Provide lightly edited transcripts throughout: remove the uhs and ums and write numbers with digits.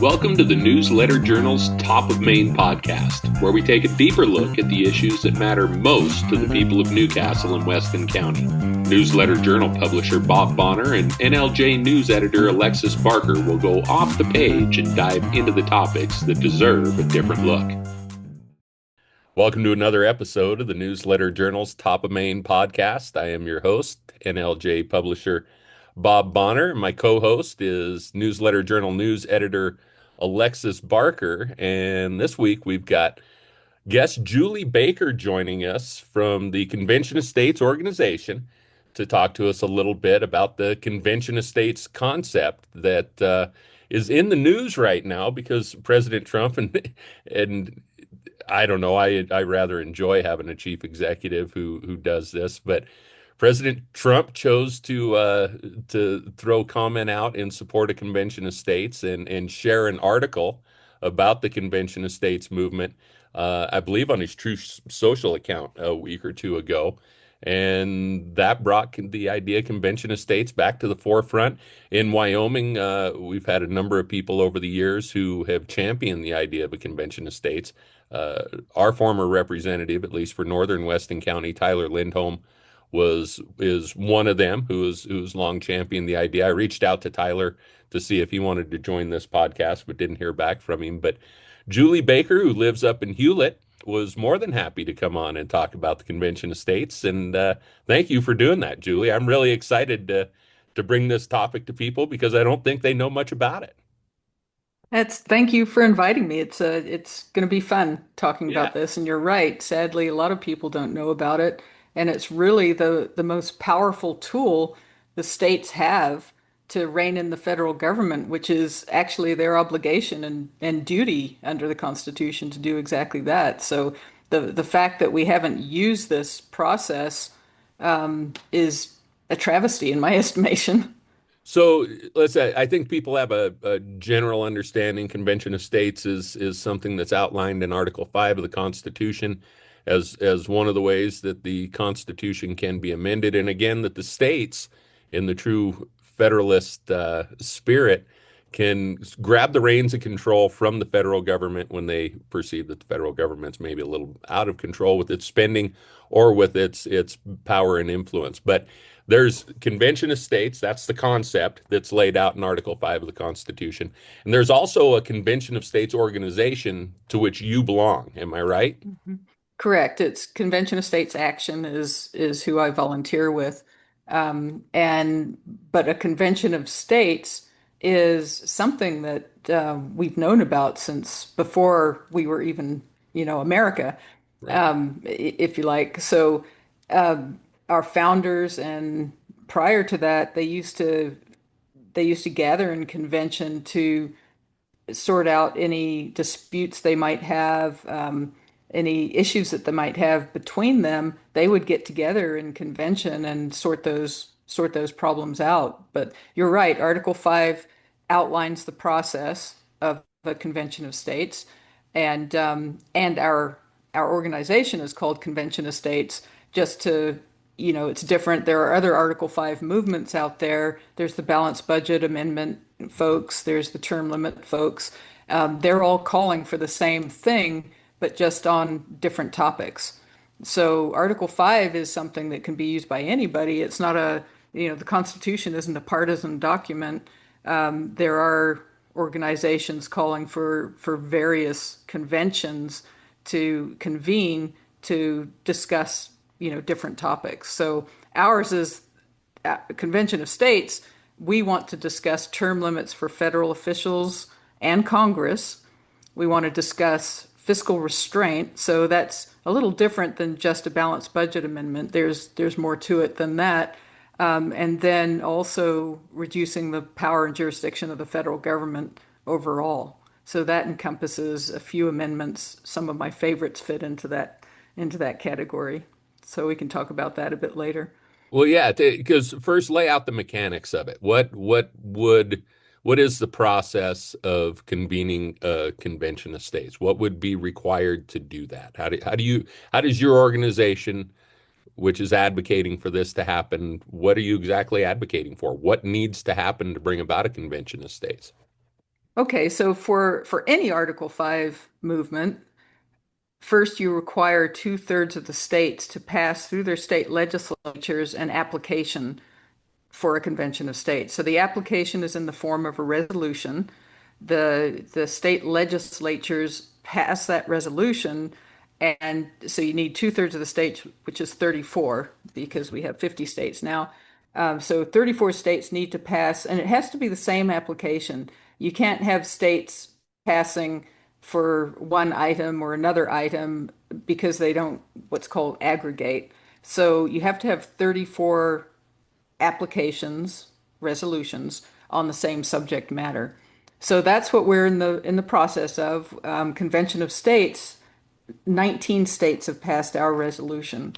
Welcome to the Newsletter Journal's Top of Maine podcast, where we take a deeper look at the issues that matter most to the people of Newcastle and Weston County. Newsletter Journal publisher Bob Bonner and NLJ News editor Alexis Barker will go off the page and dive into the topics that deserve a different look. Welcome to another episode of the Newsletter Journal's Top of Maine podcast. I am your host, NLJ publisher Bob Bonner. My co-host is Newsletter Journal news editor Alexis Barker, and this week we've got guest Julie Baker joining us from the Convention of States organization to talk to us a little bit about the Convention of States concept that is in the news right now because President Trump and I don't know, I rather enjoy having a chief executive who does this, but President Trump chose to throw comment out in support of Convention of States and share an article about the Convention of States movement, I believe on his Truth Social account a week or two ago. And that brought the idea of Convention of States back to the forefront. In Wyoming, we've had a number of people over the years who have championed the idea of a Convention of States. Our former representative, at least for Northern Weston County, Tyler Lindholm, is one of them who's long championed the idea. I reached out to Tyler to see if he wanted to join this podcast, but didn't hear back from him. But Julie Baker, who lives up in Hewlett, was more than happy to come on and talk about the Convention of States. And thank you for doing that, Julie. I'm really excited to bring this topic to people because I don't think they know much about it. Thank you for inviting me. It's going to be fun talking Yeah. about this. And you're right. Sadly, a lot of people don't know about it, and it's really the most powerful tool the states have to rein in the federal government, which is actually their obligation and duty under the Constitution to do exactly that. So the fact that we haven't used this process is a travesty in my estimation. So let's say I think people have a general understanding. Convention of States is something that's outlined in Article 5 of the Constitution as one of the ways that the Constitution can be amended. And again, that the states, in the true Federalist spirit, can grab the reins of control from the federal government when they perceive that the federal government's maybe a little out of control with its spending or with its power and influence. But there's Convention of States, that's the concept that's laid out in Article 5 of the Constitution. And there's also a Convention of States organization to which you belong. Am I right? Mhm. Correct. It's Convention of States Action is who I volunteer with. And but a convention of states is something that we've known about since before we were even, America, Right. if you like. So our founders and prior to that, they used to gather in convention to sort out any disputes they might have, any issues that they might have between them. They would get together in convention and sort those problems out. But you're right, Article 5 outlines the process of a convention of states, and our organization is called Convention of States just to it's different. There are other Article 5 movements out there. There's the balanced budget amendment folks, there's the term limit folks. They're all calling for the same thing, but just on different topics. So Article 5 is something that can be used by anybody. It's not the Constitution isn't a partisan document. There are organizations calling for various conventions to convene to discuss, different topics. So ours is Convention of States. We want to discuss term limits for federal officials and Congress. We want to discuss fiscal restraint. So that's a little different than just a balanced budget amendment. There's more to it than that. And then also reducing the power and jurisdiction of the federal government overall. So that encompasses a few amendments. Some of my favorites fit into that category. So we can talk about that a bit later. Well, yeah, because first lay out the mechanics of it. What is the process of convening a convention of states? What would be required to do that? How does your organization, which is advocating for this to happen, what are you exactly advocating for? What needs to happen to bring about a convention of states? Okay, so for any Article 5 movement, first you require two-thirds of the states to pass through their state legislatures an application for a convention of states. So the application is in the form of a resolution. The state legislatures pass that resolution, and so you need two-thirds of the states, which is 34, because we have 50 states now. So 34 states need to pass, and it has to be the same application. You can't have states passing for one item or another item because they don't what's called aggregate. So you have to have 34 applications, resolutions on the same subject matter. So that's what we're in the process of. Convention of States, 19 states have passed our resolution.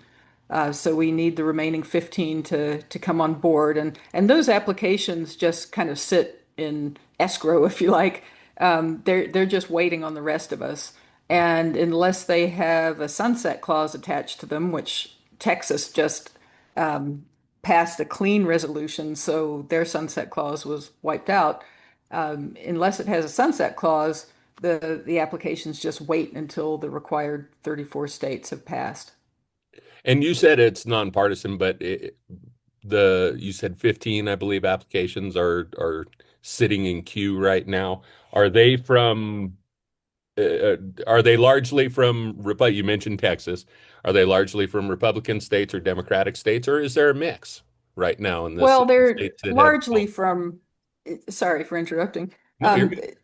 So we need the remaining 15 to come on board. And those applications just kind of sit in escrow, if you like. They're just waiting on the rest of us. And unless they have a sunset clause attached to them, which Texas just passed a clean resolution, so their sunset clause was wiped out. Unless it has a sunset clause, the applications just wait until the required 34 states have passed. And you said it's nonpartisan, but you said 15, I believe, applications are sitting in queue right now. Are they from are they largely from You mentioned Texas. Are they largely from Republican states or Democratic states, or is there a mix right now in this Well, they're states that have? largely from, sorry for interrupting. No, you're Um, good.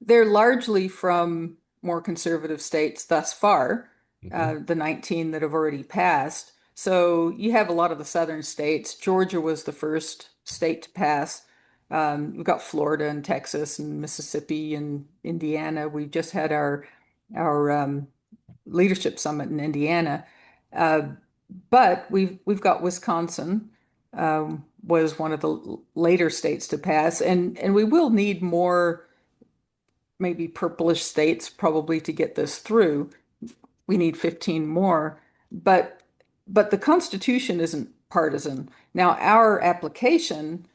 they're largely from more conservative states thus far, Mhm. the 19 that have already passed. So you have a lot of the southern states. Georgia was the first state to pass. We've got Florida and Texas and Mississippi and Indiana. We just had our leadership summit in Indiana. Uh, but we've got Wisconsin, was one of the later states to pass, and we will need more maybe purplish states probably to get this through. We need 15 more, but but the Constitution isn't partisan. Now, our application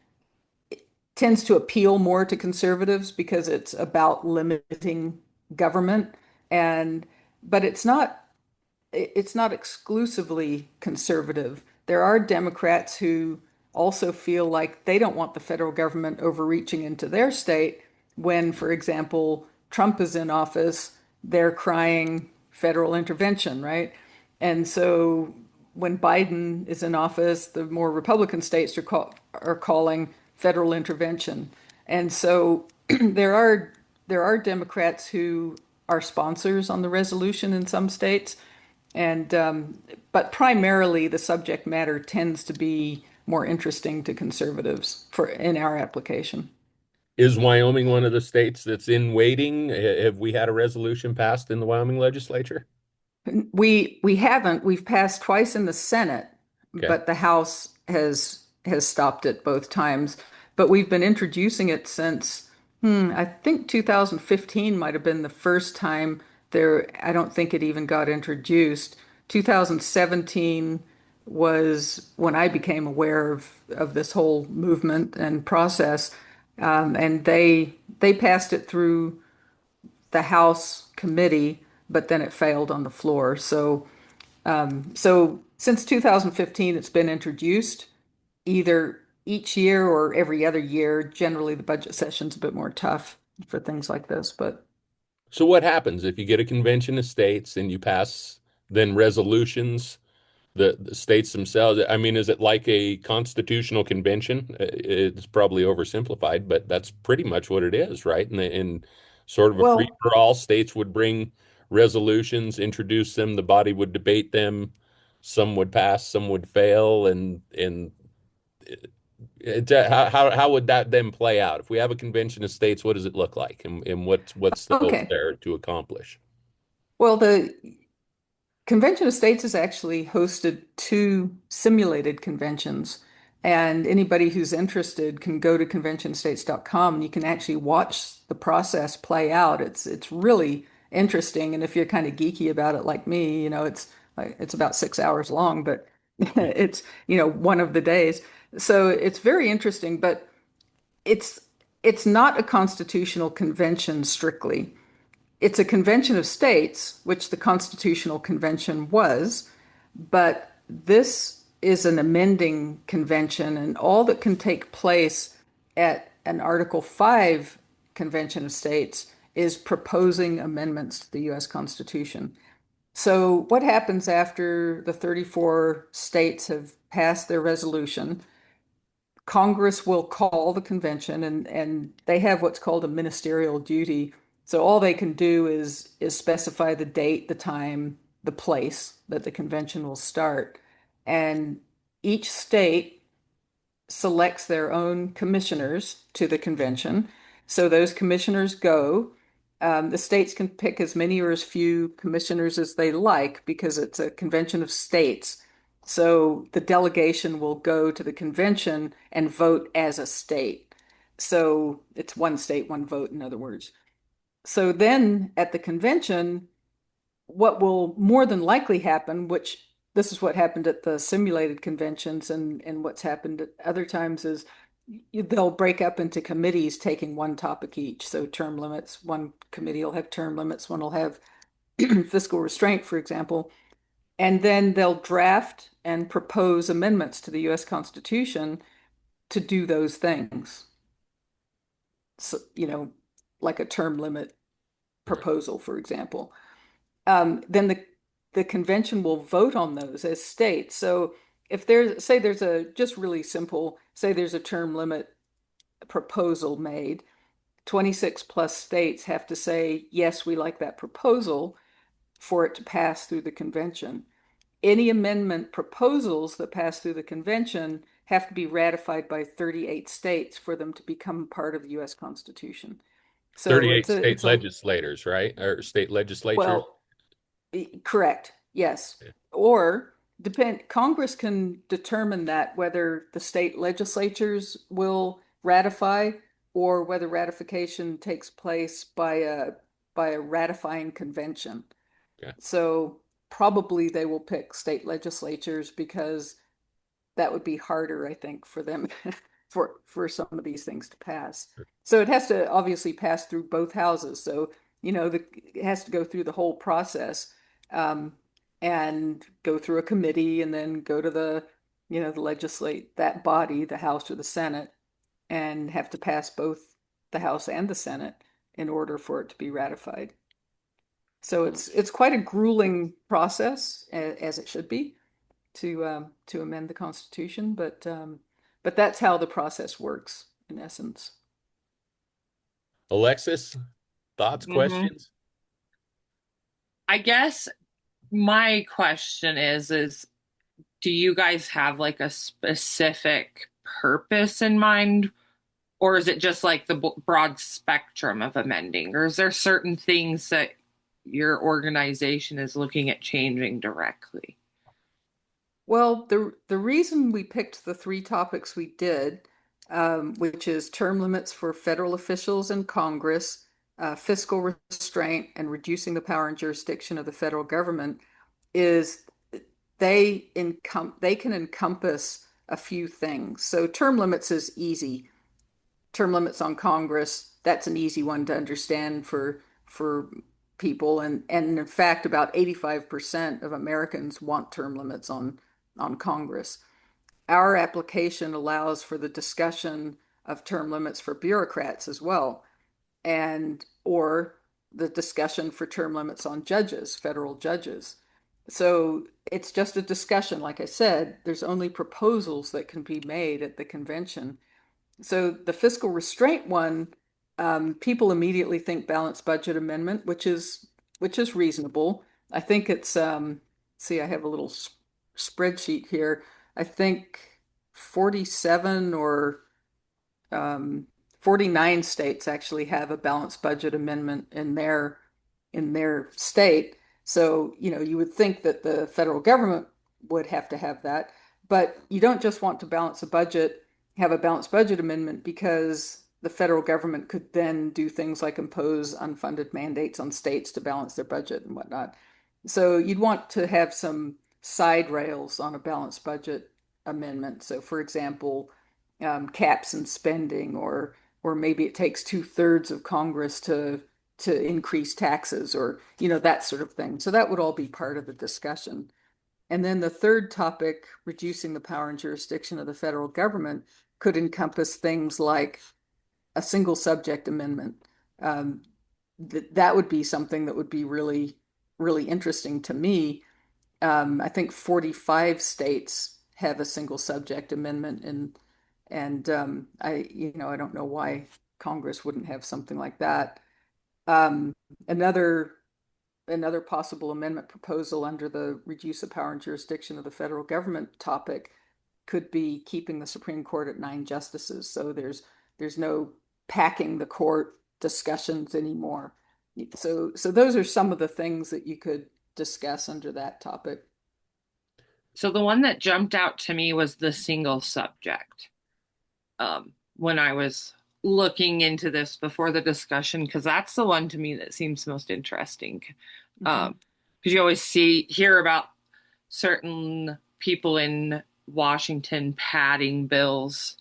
tends to appeal more to conservatives because it's about limiting government, and but it's not exclusively conservative. There are Democrats who also feel like they don't want the federal government overreaching into their state when, for example, Trump is in office, they're crying federal intervention, right? And so when Biden is in office, the more Republican states are calling federal intervention. And so there are Democrats who are sponsors on the resolution in some states, and but primarily the subject matter tends to be more interesting to conservatives for in our application. Is Wyoming one of the states that's in waiting? Have we had a resolution passed in the Wyoming legislature? We haven't. We've passed twice in the Senate, Okay. but the House has stopped it both times. But we've been introducing it since I think 2015 might have been the first time there. I don't think it even got introduced. 2017 was when I became aware of this whole movement and process, and they passed it through the House committee, but then it failed on the floor. So since 2015, it's been introduced either each year or every other year. Generally, the budget session's a bit more tough for things like this, but So what happens if you get a convention of states and you pass then resolutions, the states themselves? I mean, is it like a constitutional convention? It's probably oversimplified, but that's pretty much what it is, right? And sort of a free well, for all, states would bring resolutions, introduce them, the body would debate them, some would pass, some would fail, and how would that then play out? If we have a convention of states, what does it look like, and what's the hope okay. there to accomplish? Well, the Convention of States has actually hosted two simulated conventions, and anybody who's interested can go to conventionstates.com and you can actually watch the process play out. It's really interesting, and if you're kind of geeky about it like me, it's about 6 hours long, but it's one of the days. So it's very interesting, but it's it's not a constitutional convention strictly. It's a convention of states, which the Constitutional Convention was, but this is an amending convention, and all that can take place at an Article 5 Convention of States is proposing amendments to the US Constitution. So, what happens after the 34 states have passed their resolution? Congress will call the convention, and they have what's called a ministerial duty. So all they can do is specify the date, the time, the place that the convention will start. And each state selects their own commissioners to the convention. So those commissioners go. The states can pick as many or as few commissioners as they like because it's a convention of states. So the delegation will go to the convention and vote as a state. So it's one state, one vote, in other words. So then at the convention, what will more than likely happen, which this is what happened at the simulated conventions and what's happened at other times, is they'll break up into committees taking one topic each. So term limits, one committee will have term limits, one will have fiscal restraint, for example. And then they'll draft and propose amendments to the US Constitution to do those things. So, like a term limit Right. proposal, for example. Then the convention will vote on those as states. So if there's a just really simple, say there's a term limit proposal made, 26 plus states have to say, yes, we like that proposal for it to pass through the convention. Any amendment proposals that pass through the convention have to be ratified by 38 states for them to become part of the US Constitution. So 38 state it's a legislators, right? Or state legislatures? well, correct, yes. Yeah. Or Congress can determine that whether the state legislatures will ratify or whether ratification takes place by a ratifying convention. Yeah. So probably they will pick state legislatures because that would be harder, I think, for them for some of these things to pass. So it has to obviously pass through both houses. So, it has to go through the whole process, um, and go through a committee and then go to the legislate that body, the House or the Senate, and have to pass both the House and the Senate in order for it to be ratified. So it's quite a grueling process, as it should be, to amend the Constitution, but that's how the process works in essence. Alexis, thoughts, hmm questions? I guess my question is do you guys have like a specific purpose in mind, or is it just like the broad spectrum of amending, or is there certain things that your organization is looking at changing directly? Well, the reason we picked the three topics we did, which is term limits for federal officials and Congress, fiscal restraint, and reducing the power and jurisdiction of the federal government, is they can encompass a few things. So term limits is easy. Term limits on Congress, that's an easy one to understand for people. And in fact, about 85% of Americans want term limits on Congress. Our application allows for the discussion of term limits for bureaucrats as well, and or the discussion for term limits on judges, federal judges. So it's just a discussion. Like I said, there's only proposals that can be made at the convention. So the fiscal restraint one, people immediately think balanced budget amendment, which is reasonable. I think it's see, I have a little spreadsheet here. I think 47 or 49 states actually have a balanced budget amendment in their state. So, you would think that the federal government would have to have that, but you don't just want to have a balanced budget amendment because the federal government could then do things like impose unfunded mandates on states to balance their budget and whatnot. So you'd want to have some side rails on a balanced budget amendment. So, for example, caps and spending or or maybe it takes two-thirds of Congress to increase taxes, or that sort of thing. So that would all be part of the discussion. And then the third topic, reducing the power and jurisdiction of the federal government, could encompass things like a single subject amendment. Um, that would be something that would be really, really interesting to me. I think 45 states have a single subject amendment, and I don't know why Congress wouldn't have something like that. Um, another another possible amendment proposal under the reduce the power and jurisdiction of the federal government topic could be keeping the Supreme Court at 9 justices. So there's no packing the court discussions anymore. So those are some of the things that you could discuss under that topic. So the one that jumped out to me was the single subject. When I was looking into this before the discussion, because that's the one to me that seems most interesting. Mhm. Because you always hear about certain people in Washington padding bills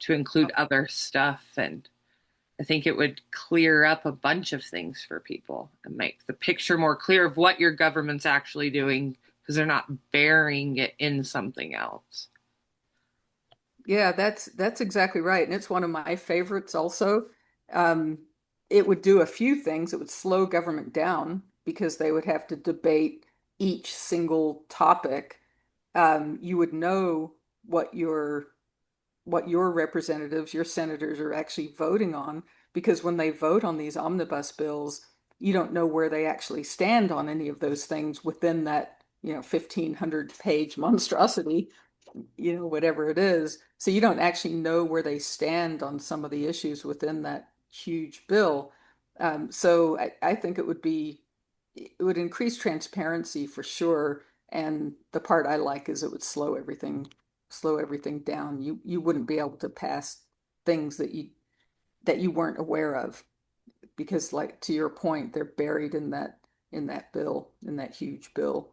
to include other stuff, and I think it would clear up a bunch of things for people and make the picture more clear of what your government's actually doing because they're not burying it in something else. Yeah, that's exactly right. And it's one of my favorites also. Um, it would do a few things. It would slow government down because they would have to debate each single topic. You would know what your representatives, your senators are actually voting on, because when they vote on these omnibus bills, you don't know where they actually stand on any of those things within that, 1,500 page monstrosity, whatever it is. So you don't actually know where they stand on some of the issues within that huge bill. So I think it would increase transparency for sure. And the part I like is it would slow everything down. You wouldn't be able to pass things that you weren't aware of, because, like, to your point, they're buried in that bill, in that huge bill.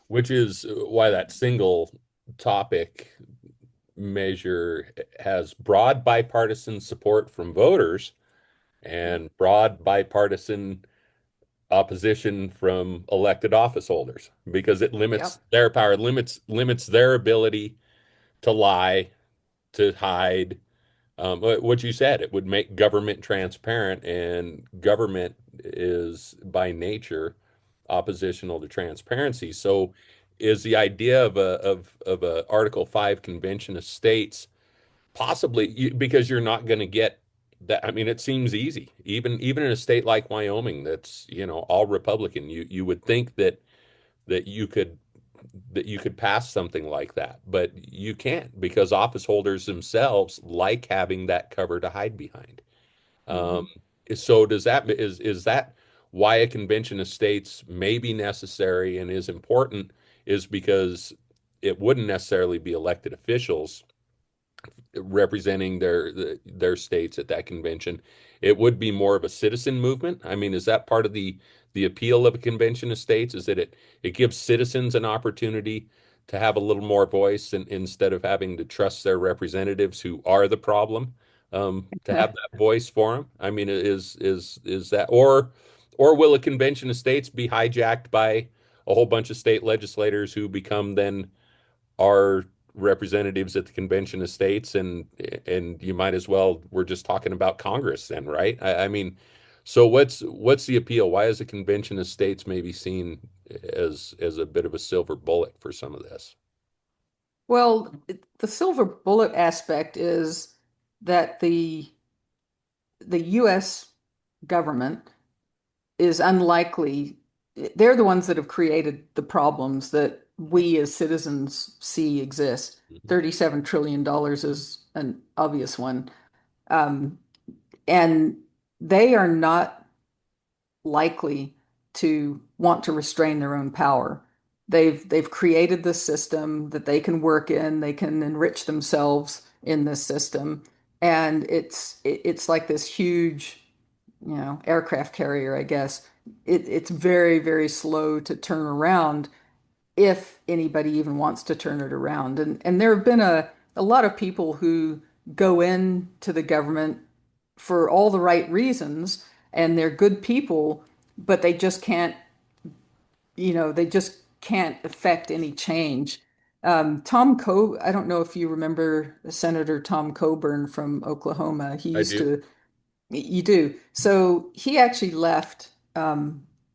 Which is why that single topic measure has broad bipartisan support from voters Yep. and broad bipartisan opposition from elected office holders because it limits Yep. their power, limits their ability to lie, to hide. What you said, it would make government transparent, and government is by nature oppositional to transparency. So, is the idea of a Article 5 convention of states possibly because you're not going to get that? I mean, it seems easy, even in a state like Wyoming that's all Republican. You would think that you could that you could pass something like that, but you can't because office holders themselves like having that cover to hide behind. Um, Hmm. so is that why a convention of states may be necessary and is important is because it wouldn't necessarily be elected officials representing their states at that convention. It would be more of a citizen movement. I mean, is that part of the appeal of a convention of states? Is that it gives citizens an opportunity to have a little more voice and instead of having to trust their representatives who are the problem, to have that voice for them? I mean, is that or will a convention of states be hijacked by a whole bunch of state legislators who become then are representatives at the convention of states and you might as well we're just talking about Congress then, right? I mean, so what's the appeal? Why is a convention of states maybe seen as a bit of a silver bullet for some of this? Well, the silver bullet aspect is that the U.S. government is unlikely. They're the ones that have created the problems that we as citizens see exist. Mhm. $37 trillion is an obvious one. Um, and they are not likely to want to restrain their own power. They've created this system that they can work in, they can enrich themselves in this system, and it's like this huge, aircraft carrier, I guess. It's very, very slow to turn around if anybody even wants to turn it around. And there have been a lot of people who go into the government for all the right reasons, and they're good people, but they just can't, they just can't affect any change. I don't know if you remember Senator Tom Coburn from Oklahoma. He I used do. to, you do. So he actually left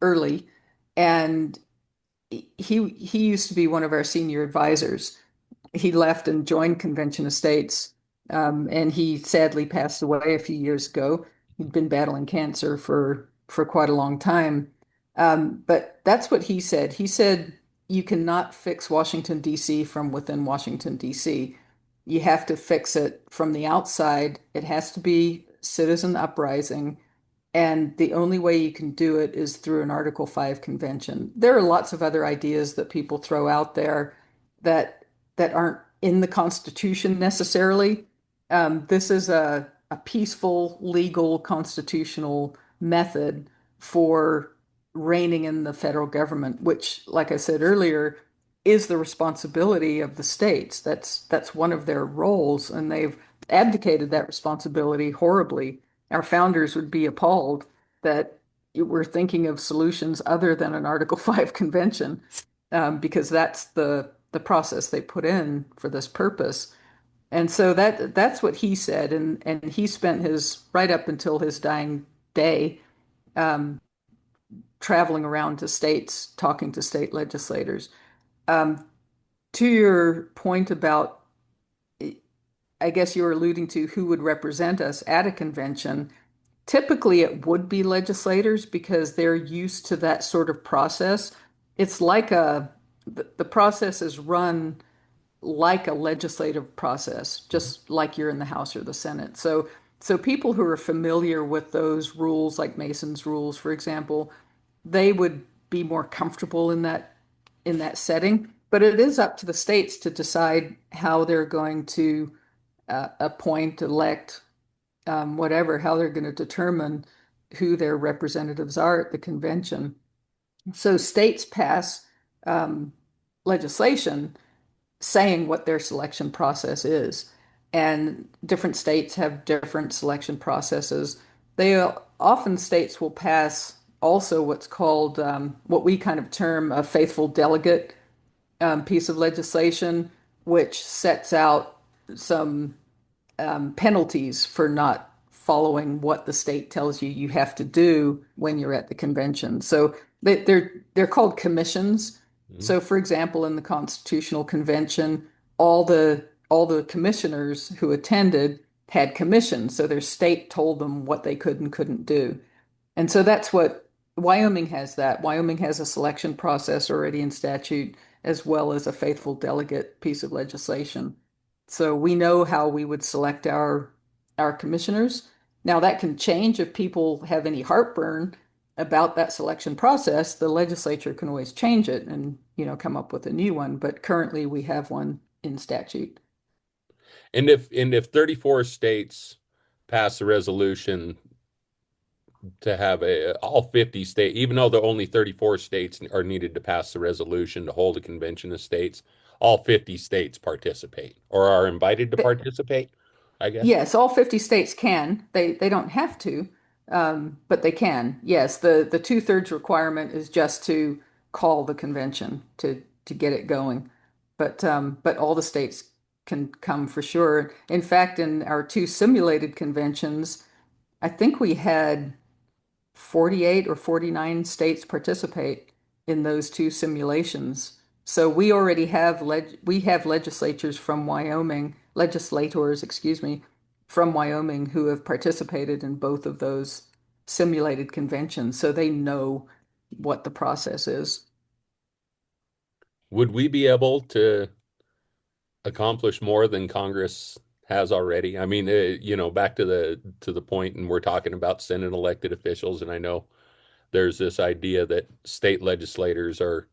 early, and he used to be one of our senior advisors. He left and joined Convention of States, and he sadly passed away a few years ago. He'd been battling cancer for quite a long time. But that's what he said. He said you cannot fix Washington, D.C. from within Washington, D.C. You have to fix it from the outside. It has to be citizen uprising. And the only way you can do it is through an Article 5 convention. There are lots of other ideas that people throw out there that aren't in the Constitution necessarily. This is a peaceful, legal, constitutional method for reining in the federal government, which, like I said earlier, is the responsibility of the states. That's one of their roles, and they've abdicated that responsibility horribly. Our founders would be appalled that we're thinking of solutions other than an Article 5 convention, because that's the process they put in for this purpose. And so that's what he said, and he spent his right up until his dying day um, traveling around to states, talking to state legislators. Um, to your point about, I guess you were alluding to who would represent us at a convention. Typically, it would be legislators because they're used to that sort of process. It's like the process is run like a legislative process, just like you're in the House or the Senate. So people who are familiar with those rules, like Mason's rules, for example, they would be more comfortable in that setting. But it is up to the states to decide how they're going to appoint, elect, whatever, how they're going to determine who their representatives are at the convention. So states pass legislation saying what their selection process is. And different states have different selection processes. They often states will pass also what's called what we kind of term a faithful delegate piece of legislation, which sets out some penalties for not following what the state tells you you have to do when you're at the convention. So they're called commissions. Mhm. So, for example, in the Constitutional Convention, all the commissioners who attended had commissions. So their state told them what they could and couldn't do. And so that's what Wyoming has that. Wyoming has a selection process already in statute, as well as a faithful delegate piece of legislation. So we know how we would select our commissioners. Now that can change if people have any heartburn about that selection process. The legislature can always change it and, come up with a new one. But currently we have one in statute. And if 34 states pass a resolution to have all 50 states, even though there are only 34 states are needed to pass the resolution to hold a convention of states, all 50 states participate or are invited to But participate, I guess. yes, all 50 states can. They don't have to, but they can. Yes, the two-thirds requirement is just to call the convention to get it going. But all the states can come for sure. In fact, in our two simulated conventions, I think we had 48 or 49 states participate in those two simulations. So we already have we have legislatures from Wyoming, legislators, excuse me, from Wyoming who have participated in both of those simulated conventions. So they know what the process is. Would we be able to accomplish more than Congress has already? I mean, back to the point, and we're talking about Senate elected officials, and I know there's this idea that state legislators are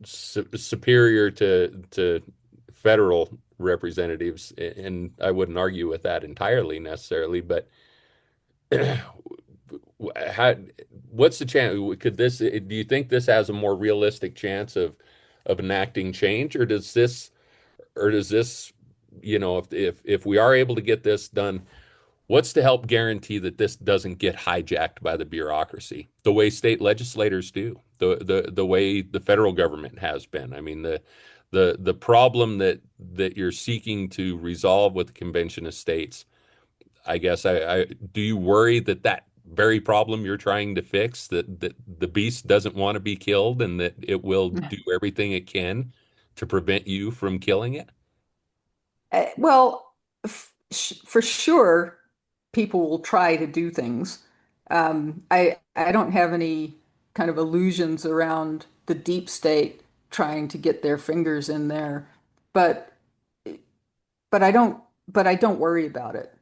superior to federal representatives, and I wouldn't argue with that entirely necessarily, but how, what's the chance? Do you think this has a more realistic chance of enacting change, or does this, if we are able to get this done, What's to help guarantee that this doesn't get hijacked by the bureaucracy, the way state legislators do, the way the federal government has been? I mean, the problem that you're seeking to resolve with the Convention of States, I guess I do you worry that that very problem you're trying to fix, that the beast doesn't want to be killed and that it will do everything it can to prevent you from killing it? Well, for sure, people will try to do things. I don't have any kind of illusions around the deep state trying to get their fingers in there, but but I don't but I don't worry about it,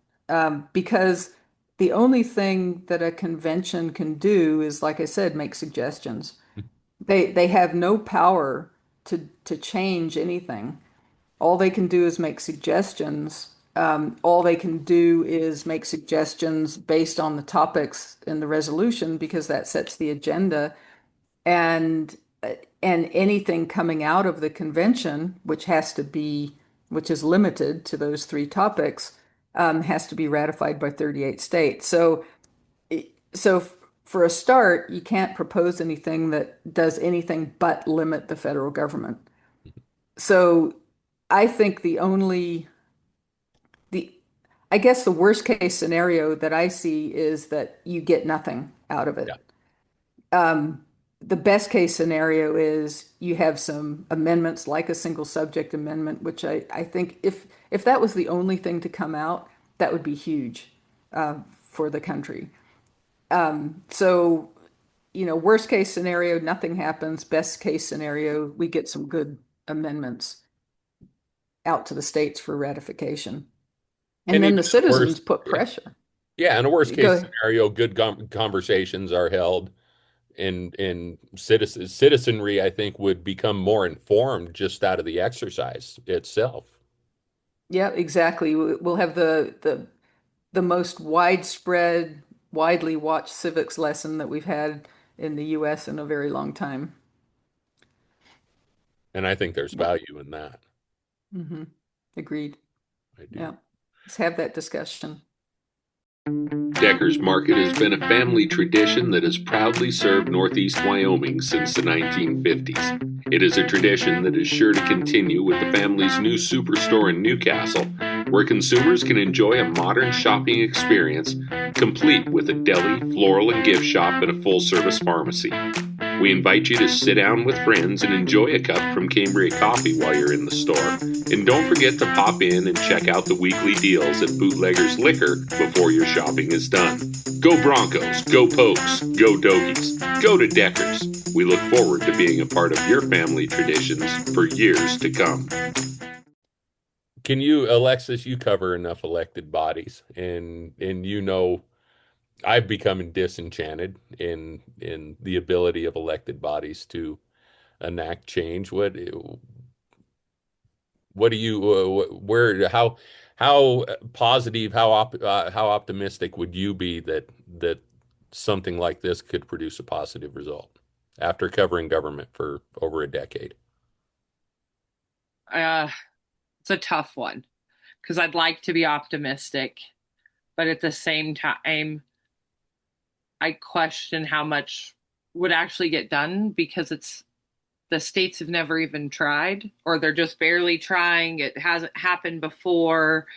because the only thing that a convention can do is, like I said, make suggestions. They have no power to change anything. All they can do is make suggestions. All they can do is make suggestions based on the topics in the resolution because that sets the agenda. And and anything coming out of the convention, which is limited to those three topics, has to be ratified by 38 states. So for a start, you can't propose anything that does anything but limit the federal government. So I think the I guess the worst case scenario that I see is that you get nothing out of Yeah. it. Um, the best case scenario is you have some amendments like a single subject amendment, which I think if that was the only thing to come out, that would be huge for the country. So, worst case scenario, nothing happens. Best case scenario, we get some good amendments out to the states for ratification. And And then even the in the citizens worst, put yeah, pressure. yeah, in a worst case Go, scenario, good conversations are held, and citizenry, I think, would become more informed just out of the exercise itself. yeah, exactly. We'll have the most widespread, widely watched civics lesson that we've had in the US in a very long time. And I think there's Yeah. value in that. Hmm. Agreed. I do. Yeah. Let's have that discussion. Decker's Market has been a family tradition that has proudly served Northeast Wyoming since the 1950s. It is a tradition that is sure to continue with the family's new superstore in Newcastle, where consumers can enjoy a modern shopping experience complete with a deli, floral, and gift shop and a full-service pharmacy. We invite you to sit down with friends and enjoy a cup from Cambria Coffee while you're in the store. And don't forget to pop in and check out the weekly deals at Bootlegger's Liquor before your shopping is done. Go Broncos, go Pokes, go Dogies, go to Deckers. We look forward to being a part of your family traditions for years to come. Can you, Alexis, you cover enough elected bodies, and I've become disenchanted in the ability of elected bodies to enact change. What do you where how positive, how optimistic would you be that something like this could produce a positive result after covering government for over a decade? Uh, it's a tough one because I'd like to be optimistic, but at the same time, I question how much would actually get done because the states have never even tried, or they're just barely trying. It hasn't happened before.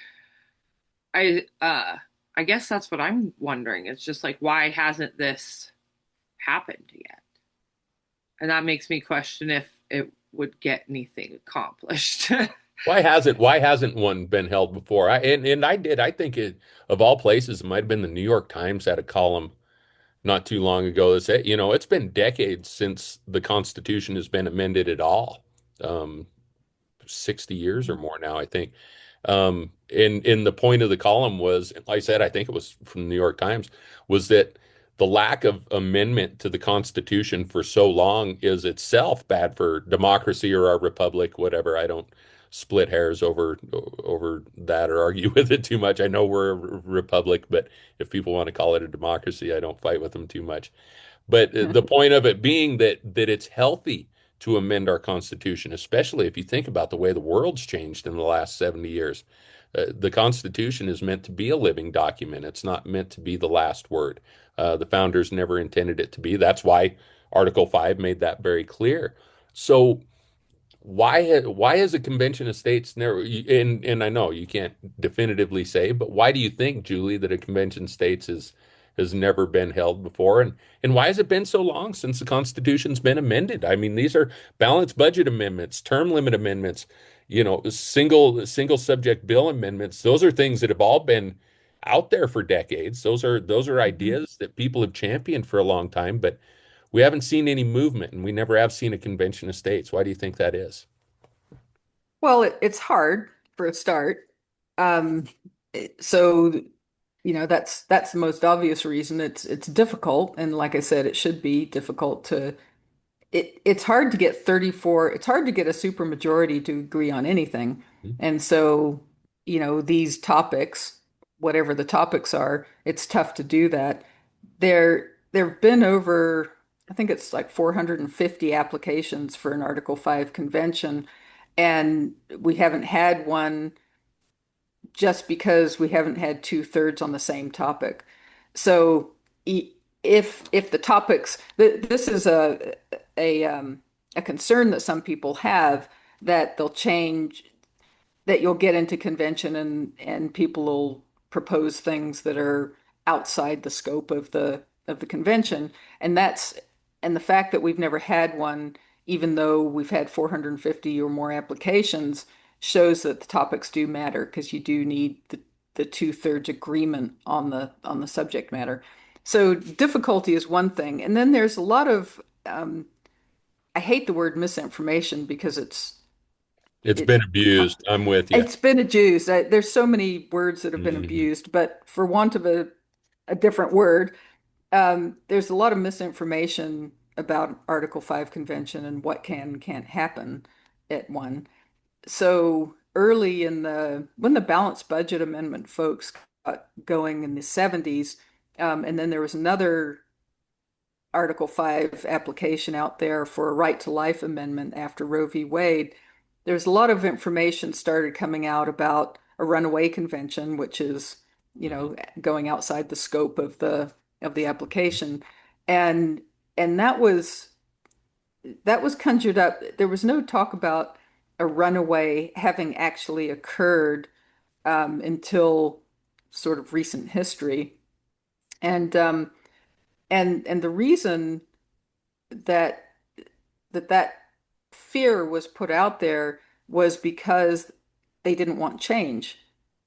I uh I guess that's what I'm wondering. It's just like, why hasn't this happened yet? And that makes me question if it would get anything accomplished. Why hasn't one been held before? I think it, of all places, it might have been the New York Times had a column not too long ago that said, it's been decades since the Constitution has been amended at all. 60 years or more now, I think. And the point of the column was, like I said, I think it was from the New York Times, was that the lack of amendment to the Constitution for so long is itself bad for democracy or our republic, whatever. I don't split hairs over that or argue with it too much. I know we're a republic, but if people want to call it a democracy, I don't fight with them too much. But the point of it being that it's healthy to amend our Constitution, especially if you think about the way the world's changed in the last 70 years. The Constitution is meant to be a living document. It's not meant to be the last word. The founders never intended it to be. That's why Article 5 made that very clear. So why has a convention of states never, and I know you can't definitively say, but why do you think, Julie, that a convention of states has never been held before? And why has it been so long since the Constitution's been amended? I mean, these are balanced budget amendments, term limit amendments, single subject bill amendments. Those are things that have all been out there for decades. Those are Mhm. ideas that people have championed for a long time, but we haven't seen any movement, and we never have seen a convention of states. Why do you think that is? Well, it's hard for a start. Um, so, that's the most obvious reason. It's difficult, and like I said, it should be difficult to it's hard to get 34, it's hard to get a supermajority to agree on anything. And so, these topics, whatever the topics are, it's tough to do that. There've been over, I think it's like 450 applications for an Article 5 convention, and we haven't had one just because we haven't had two-thirds on the same topic. So if the topics, this is a concern that some people have, that they'll change, that you'll get into convention and people will propose things that are outside the scope of the convention. And the fact that we've never had one, even though we've had 450 or more applications, shows that the topics do matter, because you do need the two-thirds agreement on the subject matter. So difficulty is one thing. And then there's a lot of I hate the word misinformation, because It's it been abused. I'm with you. it's been abused. There's so many words that have been Mhm. abused, but for want of a different word, there's a lot of misinformation about Article 5 convention and what can and can't happen at one. So early when the balanced budget amendment folks got going in the 70s, and then there was another Article 5 application out there for a right to life amendment after Roe v. Wade, there's a lot of information started coming out about a runaway convention, which is, going outside the scope of the application. And and that was conjured up. There was no talk about a runaway having actually occurred until sort of recent history. And and the reason that that fear was put out there was because they didn't want change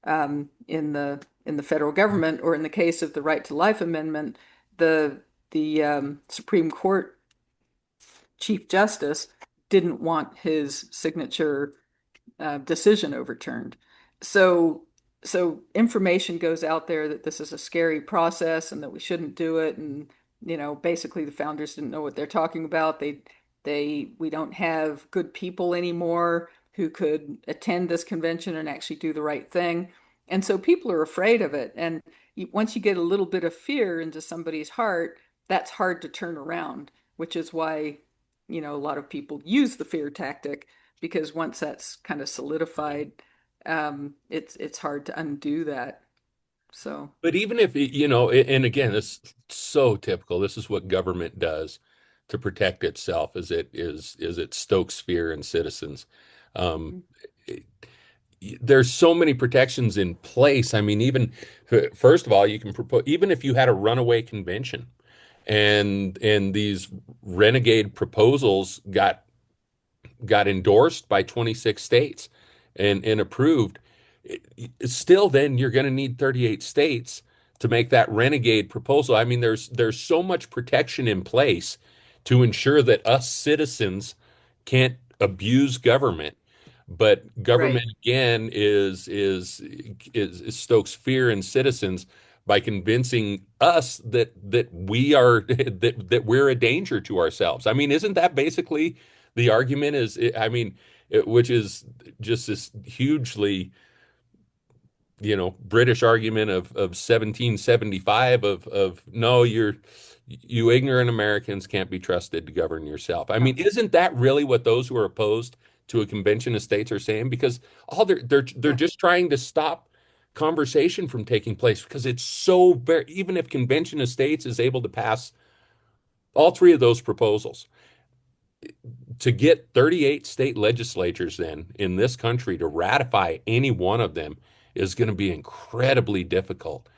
in the federal government, or in the case of the Right to Life Amendment, the Supreme Court Chief Justice didn't want his signature decision overturned. So so information goes out there that this is a scary process and that we shouldn't do it. And basically the founders didn't know what they're talking about. We don't have good people anymore who could attend this convention and actually do the right thing. And so people are afraid of it. And once you get a little bit of fear into somebody's heart, that's hard to turn around, which is why, a lot of people use the fear tactic, because once that's kind of solidified, it's hard to undo that. So, But even if, and again, this is so typical. This is what government does to protect itself, is it stokes fear in citizens. Um, it- there's so many protections in place. I mean, even first of all, you can propose, even if you had a runaway convention and these renegade proposals got endorsed by 26 states and approved, still then you're going to need 38 states to make that renegade proposal. I mean, there's so much protection in place to ensure that us citizens can't abuse government. But government right, again is stokes fear in citizens by convincing us that we are that we're a danger to ourselves. I mean, isn't that basically the argument? I mean, which is just this hugely, British argument of 1775 of no, you ignorant Americans can't be trusted to govern yourself. I mean, isn't that really what those who are opposed to a convention of states are saying? Because all they're Yeah. just trying to stop conversation from taking place because it's so very, even if convention of states is able to pass all three of those proposals, to get 38 state legislatures then in this country to ratify any one of them is going to be incredibly difficult.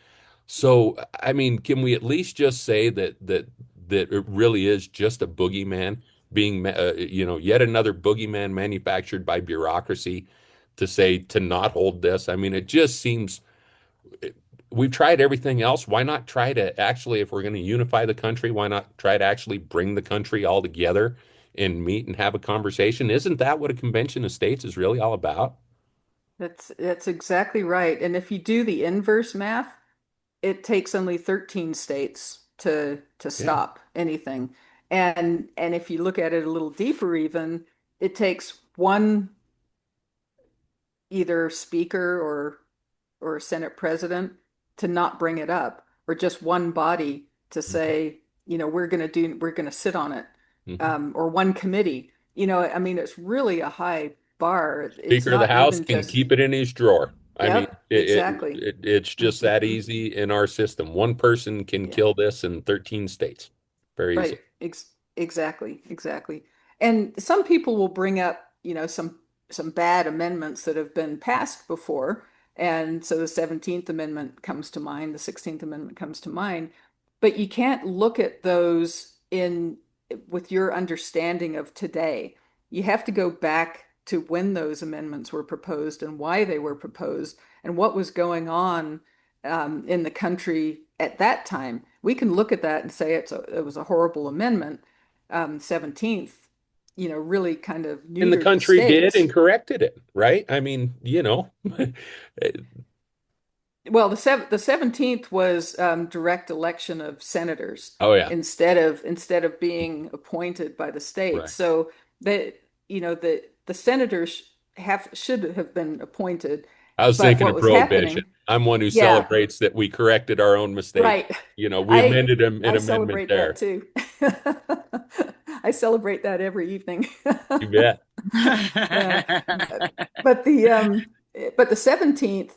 So, I mean, can we at least just say that it really is just a boogeyman being, yet another boogeyman manufactured by bureaucracy to say to not hold this? I mean, it just seems we've tried everything else. Why not try to actually, if we're going to unify the country, why not try to actually bring the country all together and meet and have a conversation? Isn't that what a convention of states is really all about? That's exactly right. And if you do the inverse math, it takes only 13 states to Yeah. stop anything. And if you look at it a little deeper even, it takes one either speaker or Senate president to not bring it up, or just one body to Mhm. say, we're going to sit on it, Mhm. or one committee. I mean, it's really a high bar. It's Speaker of the not House even can just, keep it in his drawer. I mean, yep, exactly. it's just that easy in our system. One person can Yeah. kill this in 13 states very Right. easily. Exactly. Exactly. And some people will bring up, some bad amendments that have been passed before. And so the 17th Amendment comes to mind, the 16th Amendment comes to mind. But you can't look at those in with your understanding of today. You have to go back to when those amendments were proposed and why they were proposed and what was going on in the country at that time. We can look at that and say it was a horrible amendment. 17th, really kind of And the neutered the country did and states. corrected it, right? I mean, Well, the 17th was direct election of senators oh yeah, instead of being appointed by the states. right. So the senators have should have been appointed, I was but thinking what of was prohibition. happening, I'm one who yeah, celebrates that we corrected our own mistake. right. We I amended an I amendment celebrate that there. too. I celebrate that every evening. You bet. Uh, but the 17th,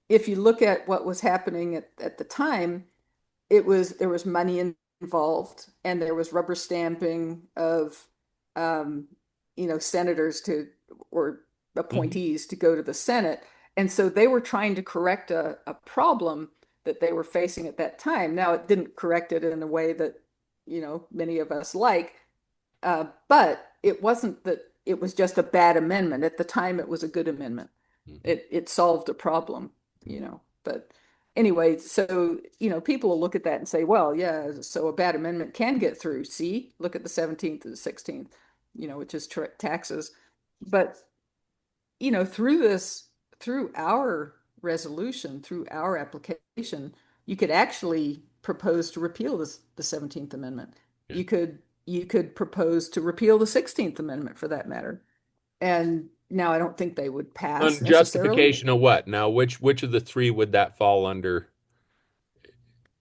if you look at what was happening at the time, there was money involved, and there was rubber stamping of um, senators to or Mhm. appointees to go to the Senate. And so they were trying to correct a problem that they were facing at that time. Now it didn't correct it in a way that many of us like, but it wasn't that it was just a bad amendment. At the time, it was a good amendment. Mhm. It solved a problem, But anyway, so people will look at that and say, well, yeah, so a bad amendment can get through. See, look at the 17th and the 16th, which is taxes. But through our resolution, through our application, you could actually propose to repeal the 17th Amendment. Yeah. You could propose to repeal the 16th Amendment for that matter. And now I don't think they would pass On necessarily. justification of what? Now, which of the three would that fall under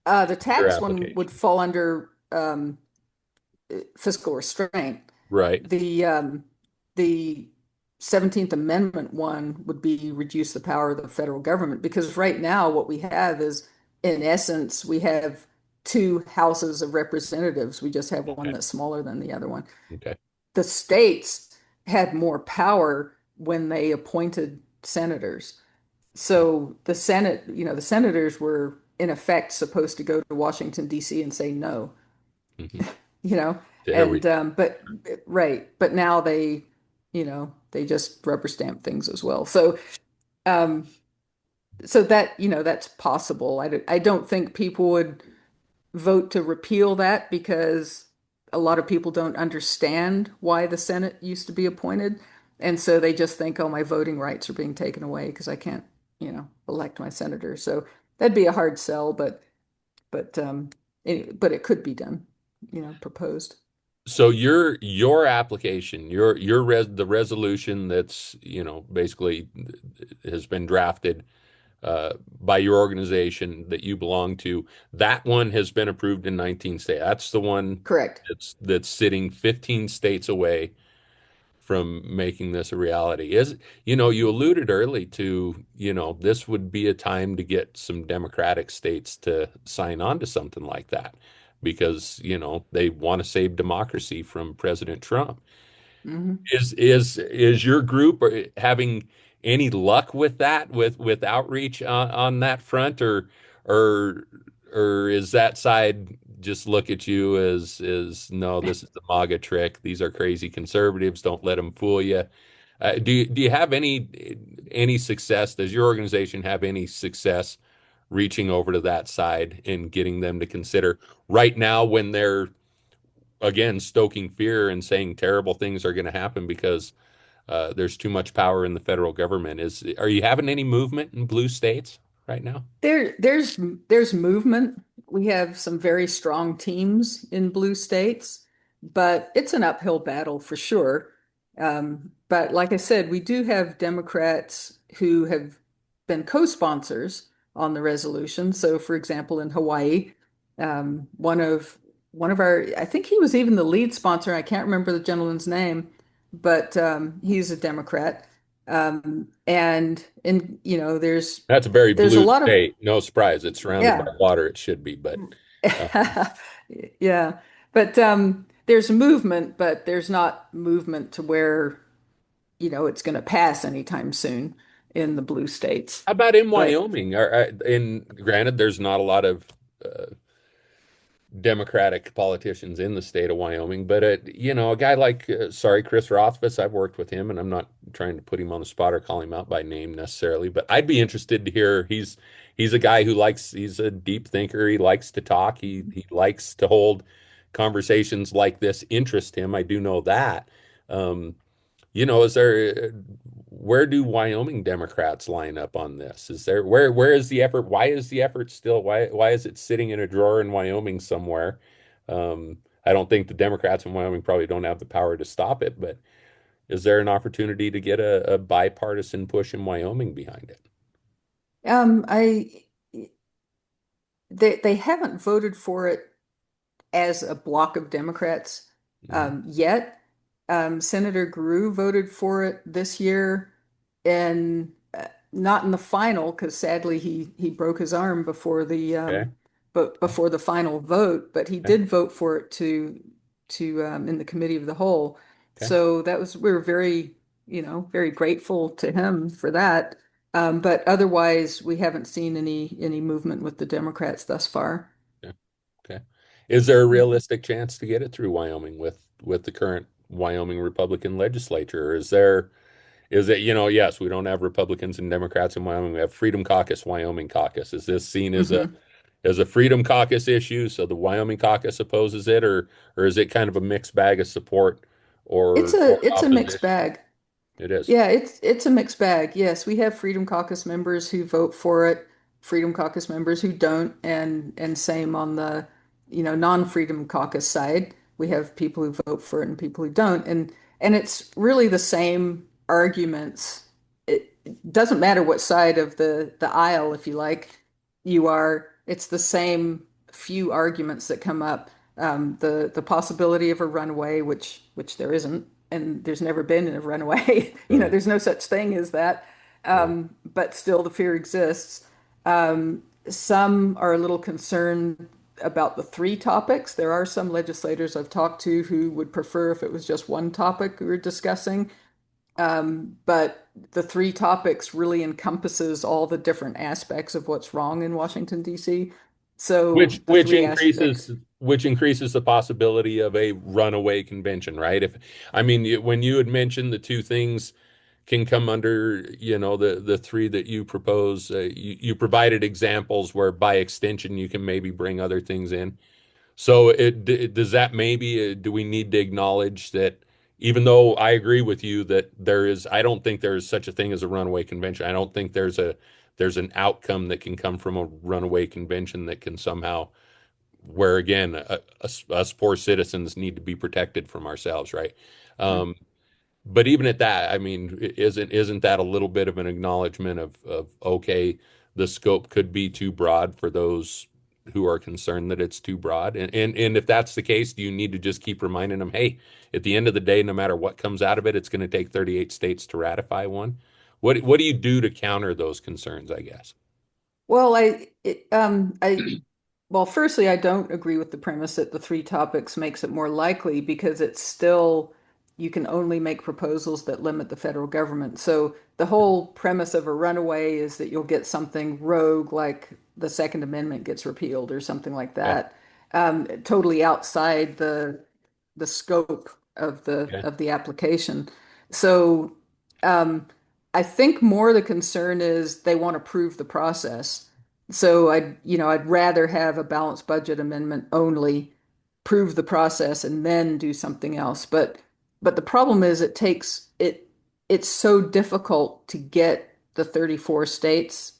The your tax one would application? fall under fiscal restraint. Right. The 17th Amendment one would be reduce the power of the federal government, because right now what we have is, in essence, we have two houses of representatives. We just have one Okay. that's smaller than the other one. Okay. The states had more power when they appointed senators. So the senators were in effect supposed to go to Washington, D.C. and say no, Mhm. you know, There we and go. but right, but now they just rubber stamp things as well. Um, so that's possible. I don't think people would vote to repeal that, because a lot of people don't understand why the Senate used to be appointed. And so they just think, oh, my voting rights are being taken away because I can't, elect my senator. So that'd be a hard sell, but but it could be done, proposed. So your application, the resolution that's, basically has been drafted by your organization that you belong to, that one has been approved in 19 states. That's the one Correct. that's sitting 15 states away from making this a reality. You alluded early to, this would be a time to get some Democratic states to sign on to something like that because, they want to save democracy from President Trump. Mhm. Is your group having any luck with that, with outreach on that front, or or is that side just look at you as no, this is the MAGA trick. These are crazy conservatives. Don't let them fool you. Do you have any success? Does your organization have any success reaching over to that side and getting them to consider right now when they're again stoking fear and saying terrible things are going to happen because there's too much power in the federal government. Are you having any movement in blue states right now? There's movement. We have some very strong teams in blue states, but it's an uphill battle for sure. But like I said, we do have Democrats who have been co-sponsors on the resolution. So, for example, in Hawaii, one of our, I think he was even the lead sponsor. I can't remember the gentleman's name, but he's a Democrat. And That's a very there's a blue lot of state. No surprise. It's surrounded by yeah. water. It should be, but uh, Yeah. But there's movement, but there's not movement to where, it's going to pass anytime soon in the blue states. how about in But Wyoming? Granted, there's not a lot of uh, Democratic politicians in the state of Wyoming, but a guy like, sorry, Chris Rothfuss, I've worked with him, and I'm not trying to put him on the spot or call him out by name necessarily, but I'd be interested to hear. He's a guy he's a deep thinker. He likes to talk. He likes to hold conversations like this interest him. I do know that. Um, is there where do Wyoming Democrats line up on this? Is there where is the effort? Why is the effort still why is it sitting in a drawer in Wyoming somewhere? I don't think the Democrats in Wyoming probably don't have the power to stop it, but is there an opportunity to get a bipartisan push in Wyoming behind it? I they haven't voted for it as a block of Democrats Mhm. yet. Senator Grew voted for it this year, and not in the final because sadly he broke his arm before the Okay. but before the final vote. But he Okay. did vote for it to in the committee of the whole. Okay. So we were very very grateful to him for that. But otherwise, we haven't seen any movement with the Democrats thus far. Okay. Okay. Is there a realistic chance to get it through Wyoming with the current Wyoming Republican legislature? Or is it, yes, we don't have Republicans and Democrats in Wyoming. We have Freedom Caucus, Wyoming Caucus. Is this seen Hmm. as a Freedom Caucus issue? So the Wyoming Caucus opposes it, or is it kind of a mixed bag of support or It's a mixed opposition? bag. It is. Yeah, it's a mixed bag. Yes, we have Freedom Caucus members who vote for it, Freedom Caucus members who don't, and same on the, non-Freedom Caucus side. We have people who vote for it and people who don't, and it's really the same arguments. It doesn't matter what side of the aisle, if you like, you are. It's the same few arguments that come up. The possibility of a runaway, which there isn't, and there's never been a runaway. Right. There's no such thing as that. Right. But still, the fear exists. Some are a little concerned about the three topics. There are some legislators I've talked to who would prefer if it was just one topic we were discussing. But the three topics really encompasses all the different aspects of what's wrong in Washington, D.C. Which So the which three increases aspects. which increases the possibility of a runaway convention, right? If I mean, when you had mentioned the two things can come under, the three that you propose, you provided examples where by extension you can maybe bring other things in. So does that maybe do we need to acknowledge that even though I agree with you that I don't think there is such a thing as a runaway convention. I don't think there's an outcome that can come from a runaway convention that can somehow where again us poor citizens need to be protected from ourselves, right? Um, but even at that, I mean, isn't that a little bit of an acknowledgement of okay, the scope could be too broad for those who are concerned that it's too broad? And if that's the case, do you need to just keep reminding them, hey, at the end of the day, no matter what comes out of it, it's going to take 38 states to ratify one? What do you do to counter those concerns, I guess? Well, well, firstly, I don't agree with the premise that the three topics makes it more likely because it's still, you can only make proposals that limit the federal government. So the whole premise of a runaway is that you'll get something rogue, like the Second Amendment gets repealed or something like Okay. that, totally outside the scope of Okay. the application. So um, I think more the concern is they want to prove the process. So I'd rather have a balanced budget amendment only, prove the process, and then do something else. But the problem is it's so difficult to get the 34 states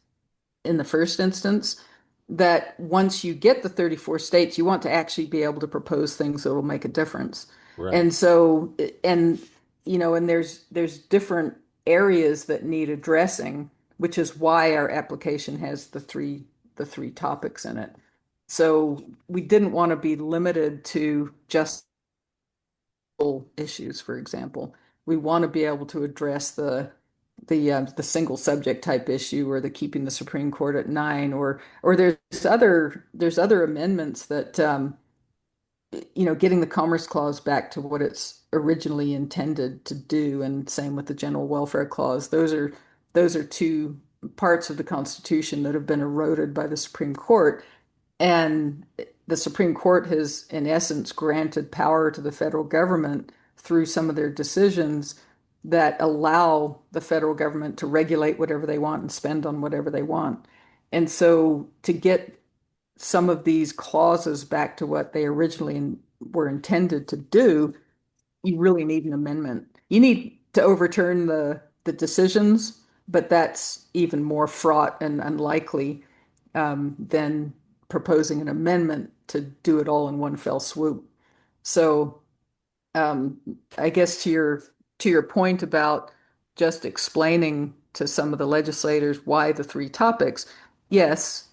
in the first instance that once you get the 34 states, you want to actually be able to propose things that will make a difference. Right. And so, and and there's different areas that need addressing, which is why our application has the three topics in it. So we didn't want to be limited to just issues, for example. We want to be able to address the single subject type issue or the keeping the Supreme Court at nine or there's other amendments that getting the Commerce Clause back to what it's originally intended to do, and same with the General Welfare Clause. Those are two parts of the Constitution that have been eroded by the Supreme Court. And the Supreme Court has, in essence, granted power to the federal government through some of their decisions that allow the federal government to regulate whatever they want and spend on whatever they want. And so to get some of these clauses back to what they originally were intended to do, you really need an amendment. You need to overturn the decisions, but that's even more fraught and unlikely than proposing an amendment to do it all in one fell swoop. So um, I guess to your point about just explaining to some of the legislators why the three topics, yes,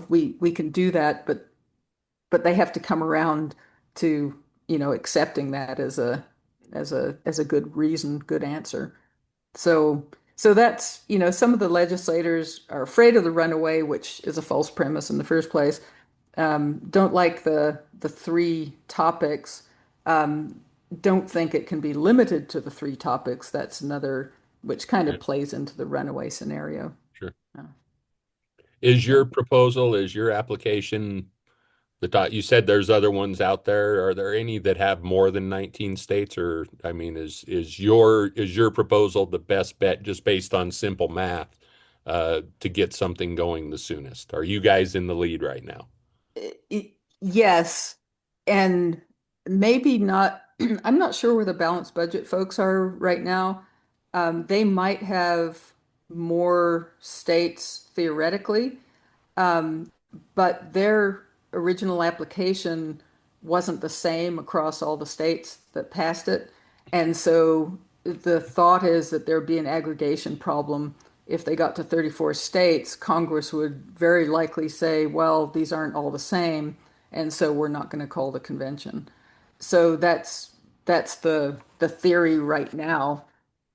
we can do that, but they have to come around to, accepting that as a good reason, good answer. So that's, some of the legislators are afraid of the runaway, which is a false premise in the first place. Don't like the three topics. Um, don't think it can be limited to the three topics. That's another, which kind of Right. plays into the runaway scenario. Sure. Uh, Is your so. proposal, is your application the top? You said there's other ones out there. Are there any that have more than 19 states? Or, I mean, is your proposal the best bet just based on simple math to get something going the soonest? Are you guys in the lead right now? Yes, and maybe not. I'm not sure where the balanced budget folks are right now. They might have more states theoretically, um, but their original application wasn't the same across all the states that passed it. And so the thought is that there'd be an aggregation problem. If they got to 34 states, Congress would very likely say, well, these aren't all the same, and so we're not going to call the convention. So that's the theory right now.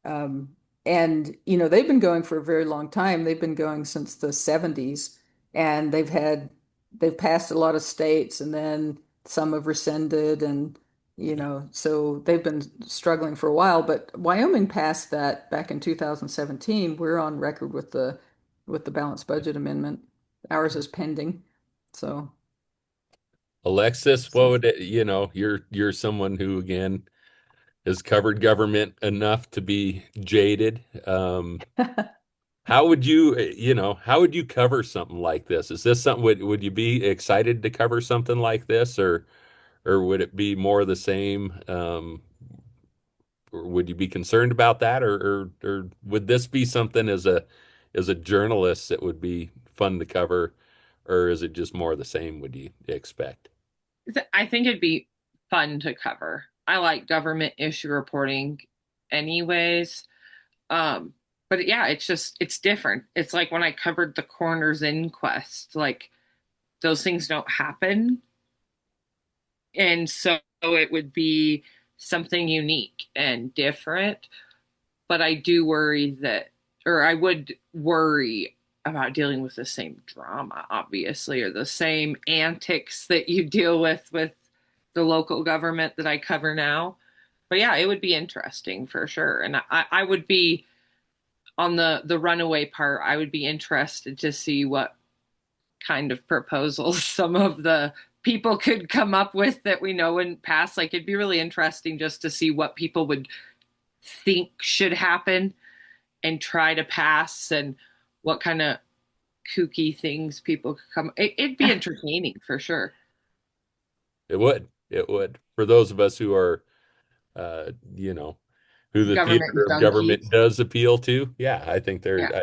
Um, and they've been going for a very long time. They've been going since the 70s, and they've passed a lot of states, and then some have rescinded, and so they've been struggling for a while. But Wyoming passed that back in 2017. We're on record with the balanced budget amendment. Ours is pending. So, Alexis, what so would you're someone who again has covered government enough to be jaded. How would how would you cover something like this? Is this something would you be excited to cover something like this, or would it be more of the same? Or would you be concerned about that, or would this be something as a journalist that would be fun to cover, or is it just more of the same? Would you expect? I think it'd be fun to cover. I like government issue reporting anyways. Um, but yeah, it's different. It's like when I covered the coroner's inquest. Like those things don't happen. And so it would be something unique and different. But I do worry that, or I would worry about dealing with the same drama, obviously, or the same antics that you deal with the local government that I cover now. But yeah, it would be interesting for sure. And I would be on the runaway part, I would be interested to see what kind of proposals some of the people could come up with that we know wouldn't pass. Like it'd be really interesting just to see what people would think should happen and try to pass and what kind of kooky things people could come. It'd be entertaining for sure. It would. It would. For those of us who are, you know, who the Government theater of junkies. government does appeal to, yeah, I think Yeah.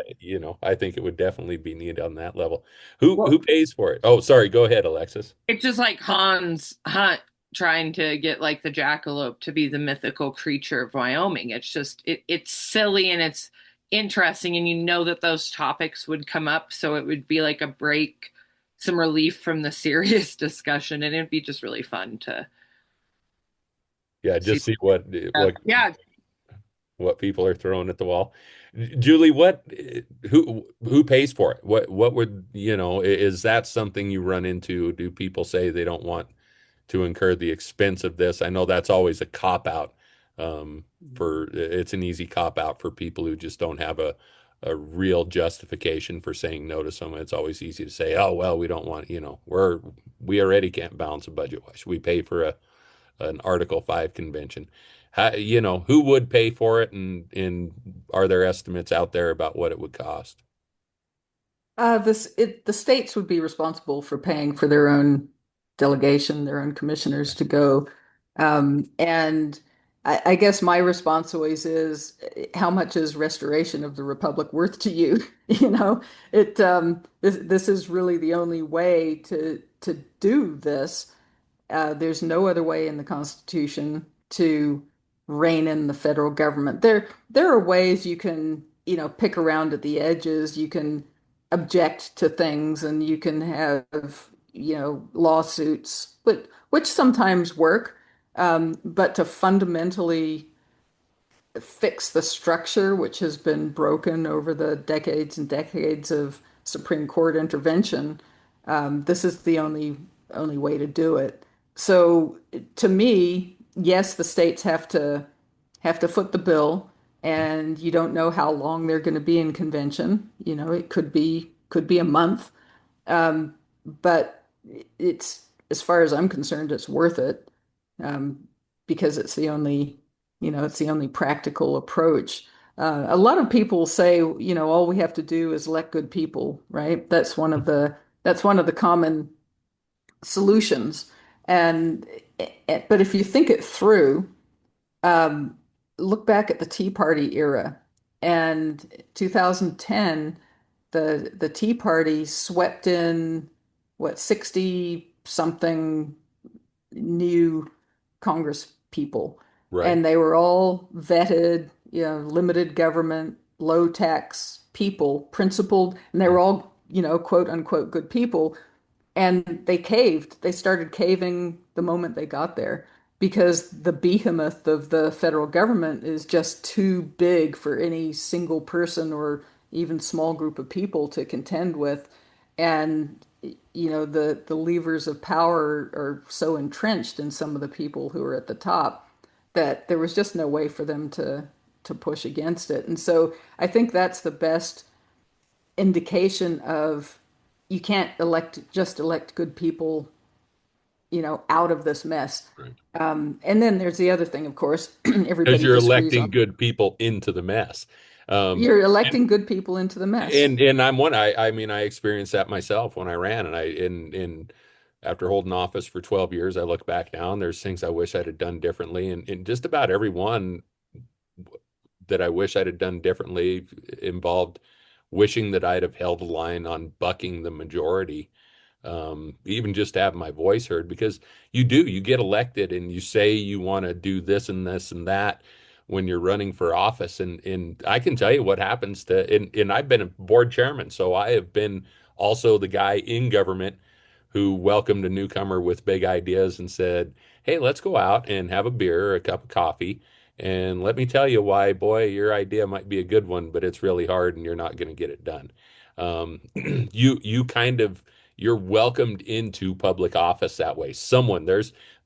I think it would definitely be needed on that level. Who Well, pays for it? Oh, sorry. Go ahead, Alexis. it's just like Hans Hunt trying to get like the jackalope to be the mythical creature of Wyoming. It's just it's silly and it's interesting, and you know that those topics would come up, so it would be like a break, some relief from the serious discussion, and it'd be just really fun to Yeah, see. just see Yeah, what people are throwing at the wall. Julie, who pays for it? What would, is that something you run into? Do people say they don't want to incur the expense of this? I know that's always a cop out. For it's an easy cop out for people who just don't have a real justification for saying no to someone. It's always easy to say, oh well, we don't want, we already can't balance a budget. Why should we pay for an Article 5 convention? Who would pay for it, and are there estimates out there about what it would cost? The states would be responsible for paying for their own delegation, their own commissioners to go. And I guess my response always is, how much is restoration of the Republic worth to you? You know, this is really the only way to do this. There's no other way in the Constitution to rein in the federal government. There are ways you can, pick around at the edges. You can object to things, and you can have, lawsuits, but which sometimes work. But to fundamentally fix the structure, which has been broken over the decades and decades of Supreme Court intervention, this is the only way to do it. So to me, yes, the states have to foot the bill, and you don't know how long they're going to be in convention. It could be a month, but it's as far as I'm concerned, it's worth it, um, because it's the only practical approach. A lot of people say, all we have to do is elect good people, right? That's one of the common solutions. And but if you think it through, um, look back at the Tea Party era, and 2010, the Tea Party swept in what, 60 something new Congress people, Right. and they were all vetted, limited government, low tax people, principled, and they were all, quote unquote good people. And they caved. They started caving the moment they got there, because the behemoth of the federal government is just too big for any single person or even small group of people to contend with. And the levers of power are so entrenched in some of the people who are at the top that there was just no way for them to push against it. And so I think that's the best indication of, you can't just elect good people, out of this mess. Right. And then there's the other thing, of course, Because everybody you're disagrees electing on. good people into the mess. Um, You're electing good people into the mess. and I mean, I experienced that myself when I ran, and after holding office for 12 years, I look back now and there's things I wish I'd have done differently, and just about every one that I wish I'd have done differently involved wishing that I'd have held the line on bucking the majority, even just to have my voice heard, because you get elected and you say you want to do this and this and that when you're running for office. And I can tell you what happens and I've been a board chairman, so I have been also the guy in government who welcomed a newcomer with big ideas and said, "Hey, let's go out and have a beer or a cup of coffee. And let me tell you why, boy, your idea might be a good one, but it's really hard and you're not going to get it done." You kind of you're welcomed into public office that way.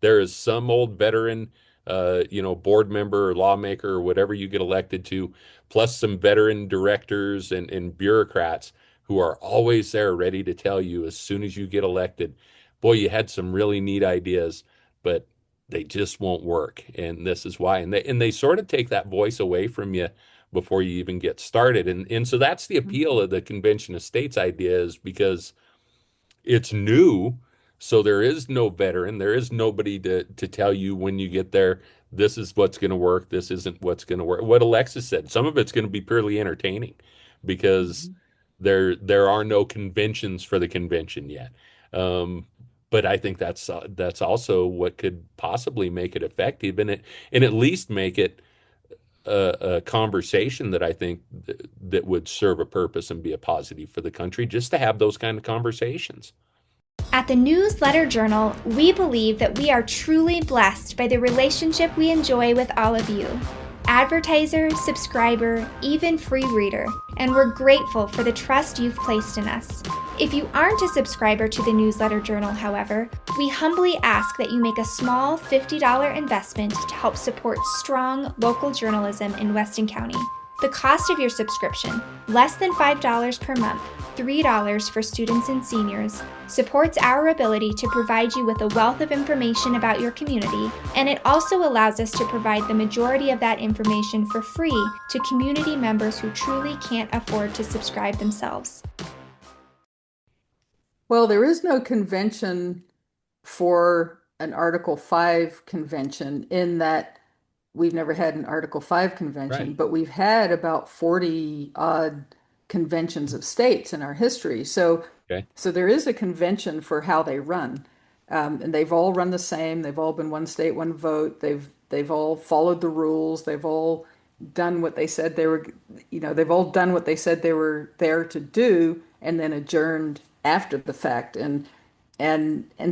There is some old veteran, board member or lawmaker or whatever you get elected to, plus some veteran directors and bureaucrats who are always there ready to tell you as soon as you get elected, boy, you had some really neat ideas, but they just won't work. And this is why. And they sort of take that voice away from you before you even get started. And so that's the appeal of the Convention of States idea, is because it's new. So there is no veteran. There is nobody to tell you when you get there, this is what's going to work. This isn't what's going to work. What Alexis said, some of it's going to be purely entertaining because Mhm. there are no conventions for the convention yet. Um, but I think that's also what could possibly make it effective, and at least make it a conversation that I think that would serve a purpose and be a positive for the country, just to have those kind of conversations. At the Newsletter Journal, we believe that we are truly blessed by the relationship we enjoy with all of you, advertiser, subscriber, even free reader, and we're grateful for the trust you've placed in us. If you aren't a subscriber to the Newsletter Journal, however, we humbly ask that you make a small $50 investment to help support strong local journalism in Weston County. The cost of your subscription, less than $5 per month, $3 for students and seniors, supports our ability to provide you with a wealth of information about your community, and it also allows us to provide the majority of that information for free to community members who truly can't afford to subscribe themselves. Well, there is no convention for an Article 5 convention, in that we've never had an Article 5 Right. convention, but we've had about 40 odd conventions of states in our history. Okay. So there is a convention for how they run. And they've all run the same. They've all been one state, one vote. They've all followed the rules. They've all done what they said they were, they've all done what they said they were there to do, and then adjourned after the fact. And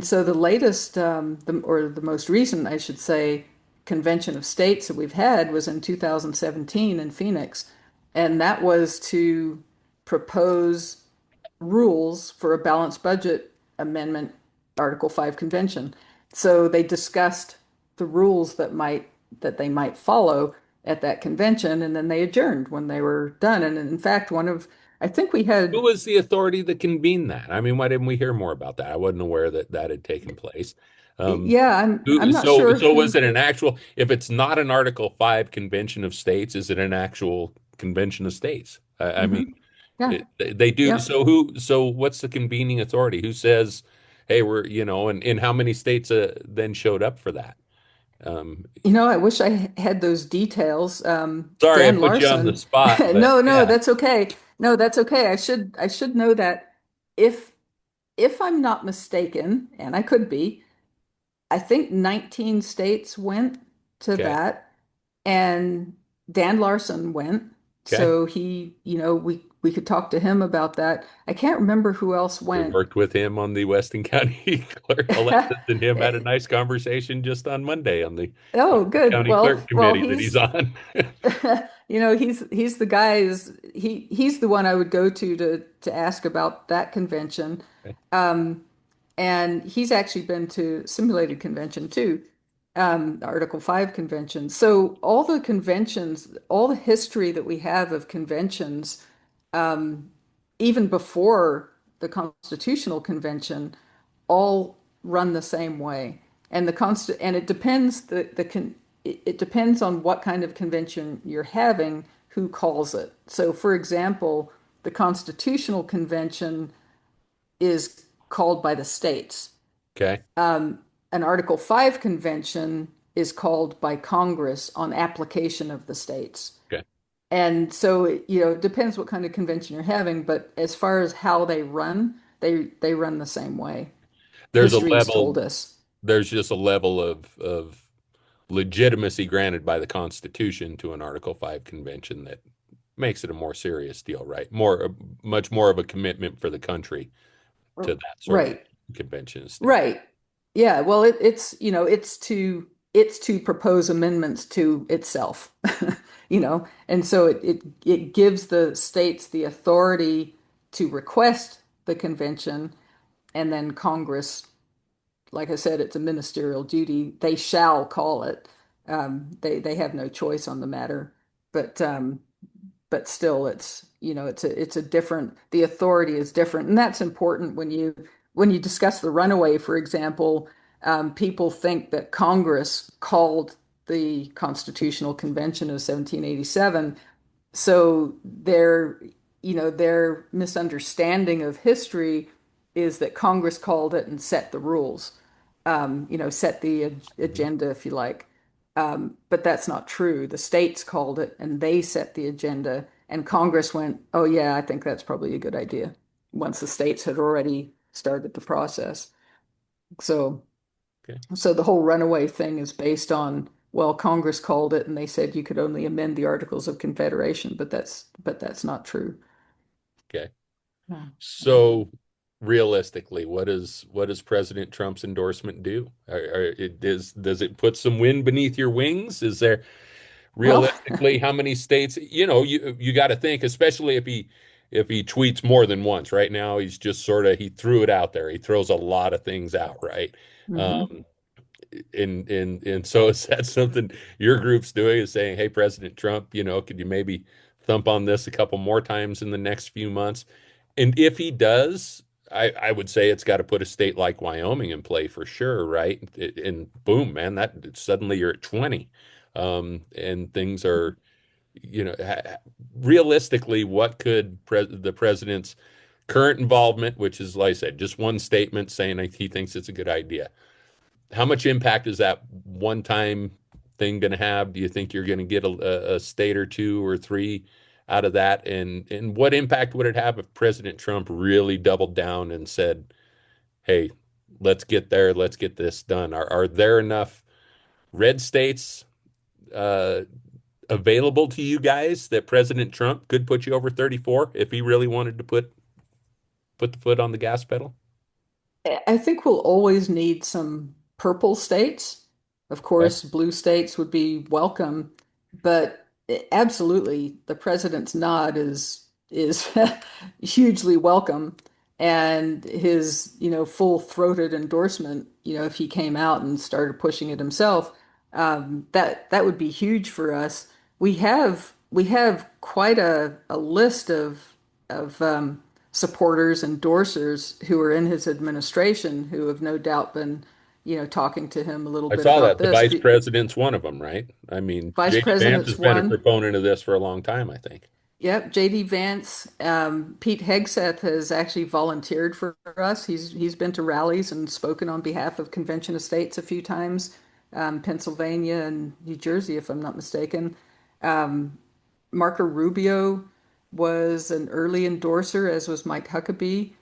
so the latest, or the most recent, I should say, convention of states that we've had was in 2017 in Phoenix, and that was to propose rules for a balanced budget amendment, Article 5 convention. So they discussed the rules that they might follow at that convention, and then they adjourned when they were done. And in fact, I think we Who had, was the authority that convened that? I mean, why didn't we hear more about that? I wasn't aware that that had taken place. Um, yeah, I'm not so sure so was who. it an actual, if it's not an Article 5 convention of states, is it an actual convention of states? I mean, Hmm. Yeah, they do. yeah. So what's the convening authority? Who says, hey, and how many states then showed up for that? Um, I wish I had those details. Sorry, I Dan put you on the Larson. spot, but No, no, yeah. that's okay. No, that's okay. I should know that. If if I'm not mistaken, and I could be, I think 19 states went to Okay. that, and Dan Larson went. Okay. So we could talk to him about that. I can't remember who else We went. worked with him on the Weston County clerk. Alexis and him had a nice conversation just on Monday on the Oh, good. county clerk Well, committee that he's on. he's the guy is he's the one I would go to ask about that convention. And he's actually been to simulated convention too, Article 5 convention. So all the conventions, all the history that we have of conventions, even before the Constitutional Convention, all run the same way. And it depends it depends on what kind of convention you're having, who calls it. So for example, the Constitutional Convention is called by the states. Okay. An Article 5 convention is called by Congress on application of the states. Okay. And so, it depends what kind of convention you're having, but as far as how they run, they run the same way. There's a History has level, told us. there's just a level of legitimacy granted by the Constitution to an Article 5 convention that makes it a more serious deal, right? Much more of a commitment for the country to that sort of. Right. convention of states. Right. Yeah. Well, it's to propose amendments to itself, and so it gives the states the authority to request the convention, and then Congress, like I said, it's a ministerial duty. They shall call it. They have no choice on the matter, but still it's a different, the authority is different, and that's important when you discuss the runaway, for example. People think that Congress called the Constitutional Convention of 1787, so their misunderstanding of history is that Congress called it and set the rules, set the Mhm. agenda, if you like. But that's not true. The states called it and they set the agenda, and Congress went, "Oh yeah, I think that's probably a good idea," once the states had already started the process. So, Okay. so the whole runaway thing is based on, well, Congress called it and they said you could only amend the Articles of Confederation, but that's not true. Okay. Yeah. So realistically, what does President Trump's endorsement do? Does it put some wind beneath your wings? Is there Well, realistically how many states, you got to think, especially if he tweets more than once. Right now, he's just sort of, he threw it out there. He throws a lot of things out, right? mhm. Um, and so is that something your group's doing, is saying, hey, President Trump, could you maybe thump on this a couple more times in the next few months? And if he does, I would say it's got to put a state like Wyoming in play for sure, right? And boom, man, that suddenly you're at 20. And things are, realistically, what could the president's current involvement, which is, like I said, just one statement saying he thinks it's a good idea, how much impact is that one time thing going to have? Do you think you're going to get a state or two or three out of that? And what impact would it have if President Trump really doubled down and said, hey, let's get there, let's get this done? Are there enough red states uh, available to you guys that President Trump could put you over 34 if he really wanted to put the foot on the gas pedal? I think we'll always need some purple states. Of Okay. course, blue states would be welcome, but absolutely, the president's nod is hugely welcome, and his, full-throated endorsement, if he came out and started pushing it himself, that would be huge for us. We have quite a list of supporters, endorsers who are in his administration who have no doubt been, talking to him a little I bit saw about that. The this. vice president's one of them, right? I mean, Vice JD Vance has President's been a one. proponent of this for a long time, I think. Yep, JD Vance. Pete Hegseth has actually volunteered for us. He's been to rallies and spoken on behalf of Convention of States a few times, Pennsylvania and New Jersey, if I'm not mistaken. Marco Rubio was an early endorser, as was Mike Huckabee.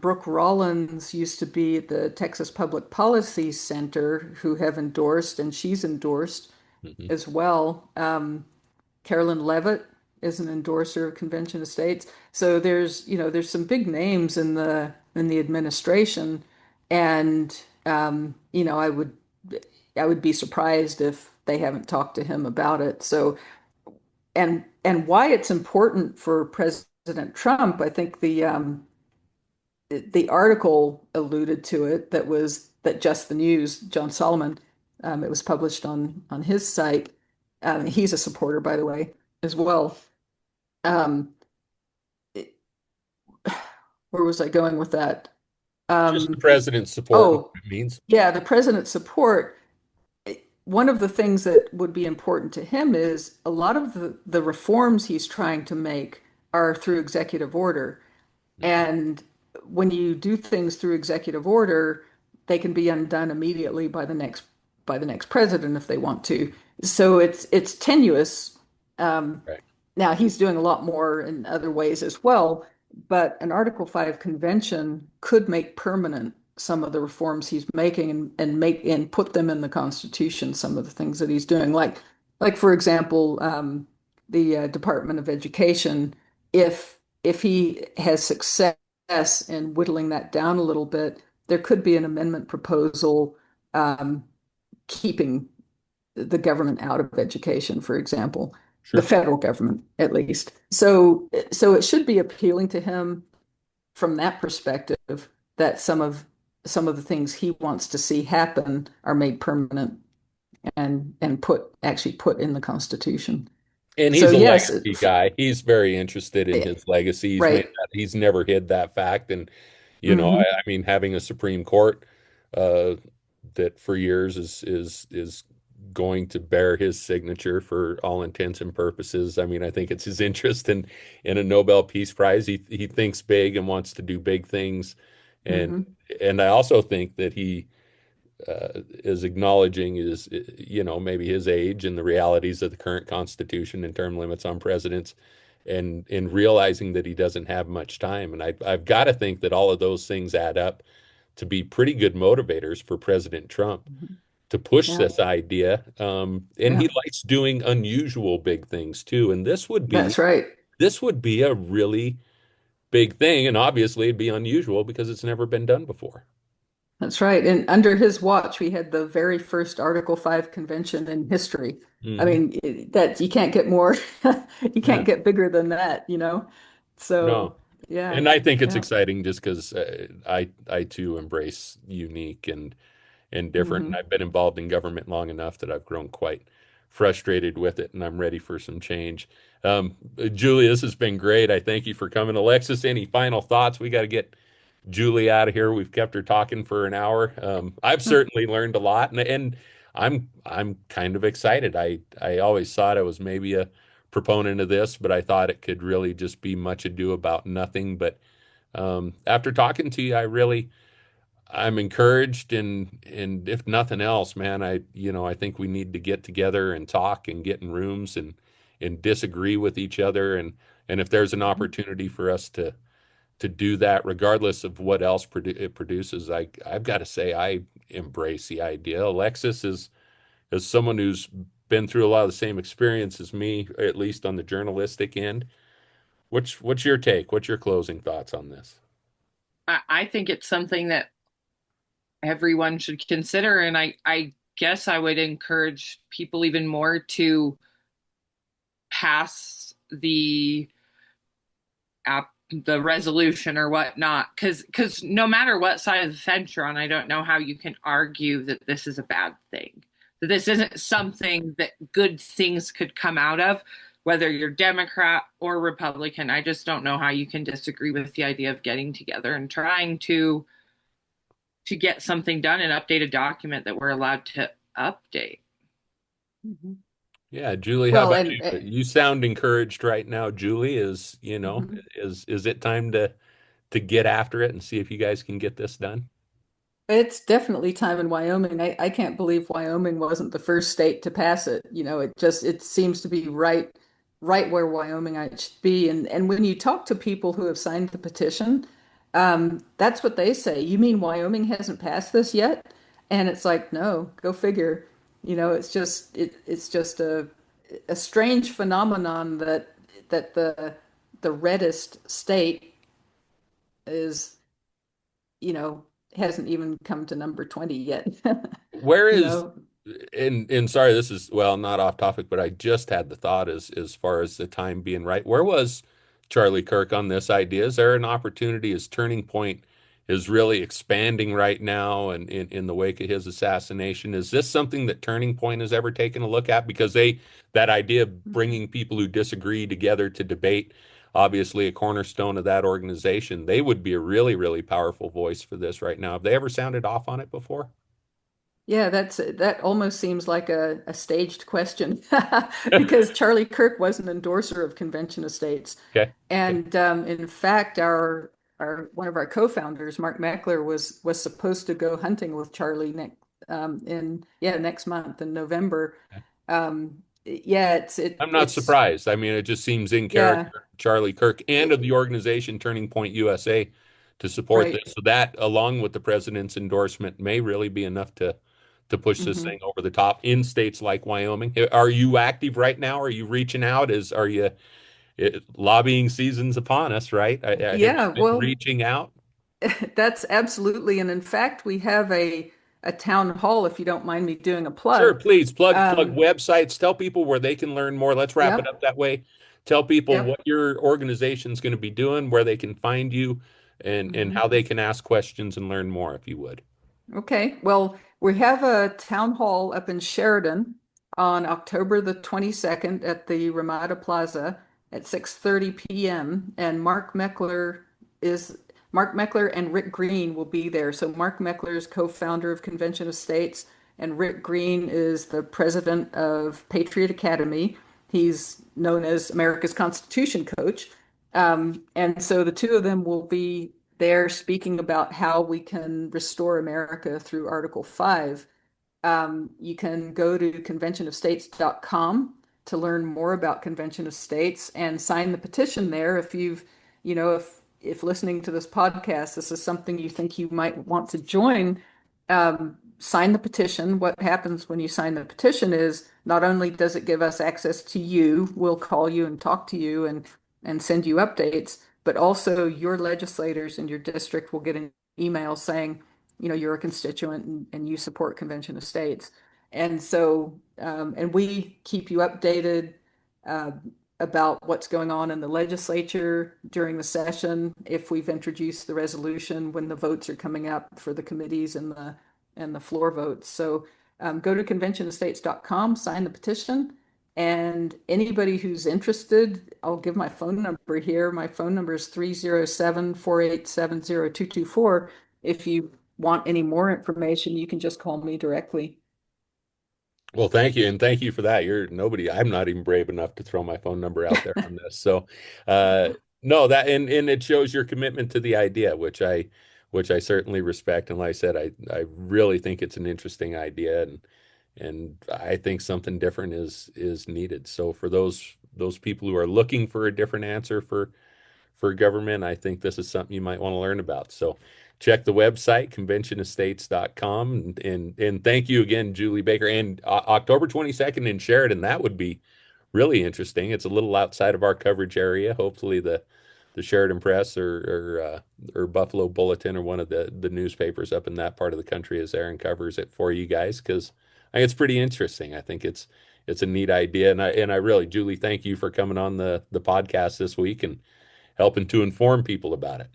Brooke Rollins used to be at the Texas Public Policy Center, who have endorsed, and she's endorsed Mhm. as well. Carolyn Levitt is an endorser of Convention of States. So there's some big names in the administration, and I would be surprised if they haven't talked to him about it. So, and why it's important for President Trump, I think the article alluded to it, that Just the News, John Solomon, it was published on his site. He's a supporter, by the way, as well. Um, it- where was I going with that? Just the Um, president's support and what oh, it means. yeah, the president's support. One of the things that would be important to him is a lot of the reforms he's trying to make are through executive order. Mhm. And when you do things through executive order, they can be undone immediately by the next president if they want to. So it's tenuous. Um, Right. Now he's doing a lot more in other ways as well, but an Article 5 convention could make permanent some of the reforms he's making, and put them in the Constitution, some of the things that he's doing. Like for example, the Department of Education, if he has success in whittling that down a little bit, there could be an amendment proposal um, keeping the government out of education, for example, the Sure. federal government at least. So it should be appealing to him from that perspective that some of the things he wants to see happen are made permanent and put in the Constitution. And So he's a yes, legacy guy. He's very interested in his legacy. right. He's never hid that fact. And, Hmm. I mean, having a Supreme Court uh, that for years is going to bear his signature for all intents and purposes. I mean, I think it's his interest in a Nobel Peace Prize. He thinks big and wants to do big things. And Hmm. and I also think that he is acknowledging his, maybe his age and the realities of the current Constitution and term limits on presidents, and in realizing that he doesn't have much time. And I've got to think that all of those things add up to be pretty good motivators for President Trump Hmm. to push Yeah, this idea. And yeah, he likes doing unusual big things too. And that's right. this would be a really big thing. And obviously it'd be unusual because it's never been done before. That's right. And under his watch, we had the very first Article 5 convention in history. I Hmm. mean, that you can't get more, you Yeah. can't get bigger than that, you know? No. So, yeah, And I think it's yeah. exciting just because I too embrace unique and different. And Hmm. I've been involved in government long enough that I've grown quite frustrated with it, and I'm ready for some change. Julie, this has been great. I thank you for coming. Alexis, any final thoughts? We got to get Julie out of here. We've kept her talking for an hour. I've certainly learned a lot, and I'm kind of excited. I always thought I was maybe a proponent of this, but I thought it could really just be much ado about nothing. But after talking to you, I'm encouraged, and if nothing else, man, I think we need to get together and talk and get in rooms and disagree with each other, and if there's an opportunity for us to do that, regardless of what else it produces, I've got to say I embrace the idea. Alexis is as someone who's been through a lot of the same experience as me, at least on the journalistic end. What's your take? What's your closing thoughts on this? I think it's something that everyone should consider. And I guess I would encourage people even more to pass the resolution or whatnot, because no matter what side of the fence you're on, I don't know how you can argue that this is a bad thing, that this isn't something that good things could come out of, whether you're Democrat or Republican. I just don't know how you can disagree with the idea of getting together and trying to get something done and update a document that we're allowed to update. Hmm. Yeah, Julie, how Well, about and you? You sound encouraged right now, Julie. mhm. Is it time to get after it and see if you guys can get this done? It's definitely time in Wyoming. I can't believe Wyoming wasn't the first state to pass it. It seems to be right where Wyoming should be. And when you talk to people who have signed the petition, that's what they say. You mean Wyoming hasn't passed this yet? And it's like, no, go figure. It's just a strange phenomenon that the reddest state is, you know, hasn't even come to number 20 yet. Where You is know, and sorry, this is well not off topic, but I just had the thought as far as the time being right. Where was Charlie Kirk on this idea? Is there an opportunity? His Turning Point is really expanding right now, and in the wake of his assassination, is this something that Turning Point has ever taken a look at? Because that idea of bringing people who disagree together to debate, obviously a cornerstone of that organization, they would be a really, really powerful voice for this right now. Have they ever sounded off on it before? yeah, that almost seems like a staged question because Charlie Kirk was an endorser of Convention of States. Okay. Okay. And in fact, our one of our co-founders, Mark Meckler, was supposed to go hunting with Charlie next month in November. Yeah, I'm not it's surprised. I mean, it just seems in yeah, character, Charlie Kirk and of it, the organization Turning Point USA to support this. right. So that, along with the president's endorsement, may really be enough to push this Hmm. thing over the top in states like Wyoming. Are you active right now? Are you reaching out? Are you lobbying season's upon us, right? Have you Yeah, been well, reaching out? That's absolutely. And in fact, we have a town hall, if you don't mind me doing a Sure, plug. please plug Um, websites. Tell people where they can learn more. Let's wrap it yep, up that way. Tell people yep. what your organization's going to be doing, where they can find you, and Mhm. how they can ask questions and learn more, if you would. Okay, well, we have a town hall up in Sheridan on October the 22nd at the Ramada Plaza at 6:30 p.m. And is Mark Meckler and Rick Green will be there. So Mark Meckler is co-founder of Convention of States, and Rick Green is the president of Patriot Academy. He's known as America's Constitution Coach. And so the two of them will be there speaking about how we can restore America through Article 5. You can go to conventionofstates.com to learn more about Convention of States and sign the petition there if if listening to this podcast, this is something you think you might want to join, sign the petition. What happens when you sign the petition is not only does it give us access to you, we'll call you and talk to you and send you updates, but also your legislators in your district will get an email saying, you're a constituent and you support Convention of States. And so, and we keep you updated uh, about what's going on in the legislature during the session, if we've introduced the resolution, when the votes are coming up for the committees and the floor votes. So go to conventionofstates.com, sign the petition, and anybody who's interested, I'll give my phone number here. My phone number is 307-487-0224. If you want any more information, you can just call me directly. Well, thank you, and thank you for that. You're nobody. I'm not even brave enough to throw my phone number out there on this. So, no, that and it shows your commitment to the idea, which I certainly respect. And like I said, I really think it's an interesting idea, and I think something different is needed. So for those people who are looking for a different answer for government, I think this is something you might want to learn about. So check the website, conventionestates.com. And thank you again, Julie Baker. And October 22nd in Sheridan, that would be really interesting. It's a little outside of our coverage area. Hopefully the Sheridan Press or Buffalo Bulletin or one of the newspapers up in that part of the country is there and covers it for you guys, because I think it's pretty interesting. I think it's a neat idea. And I really, Julie, thank you for coming on the podcast this week and helping to inform people about it.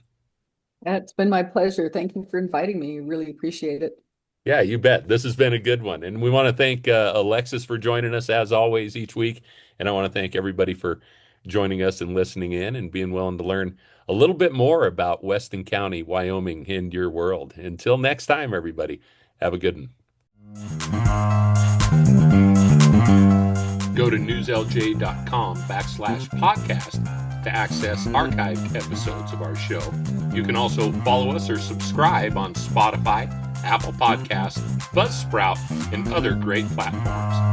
It's been my pleasure. Thank you for inviting me. Really appreciate it. Yeah, you bet. This has been a good one. And we want to thank Alexis for joining us as always each week. And I want to thank everybody for joining us and listening in and being willing to learn a little bit more about Weston County, Wyoming, and your world. Until next time, everybody, have a good one. Go to newslj.com/podcast to access archived episodes of our show. You can also follow us or subscribe on Spotify, Apple Podcasts, Buzzsprout, and other great platforms.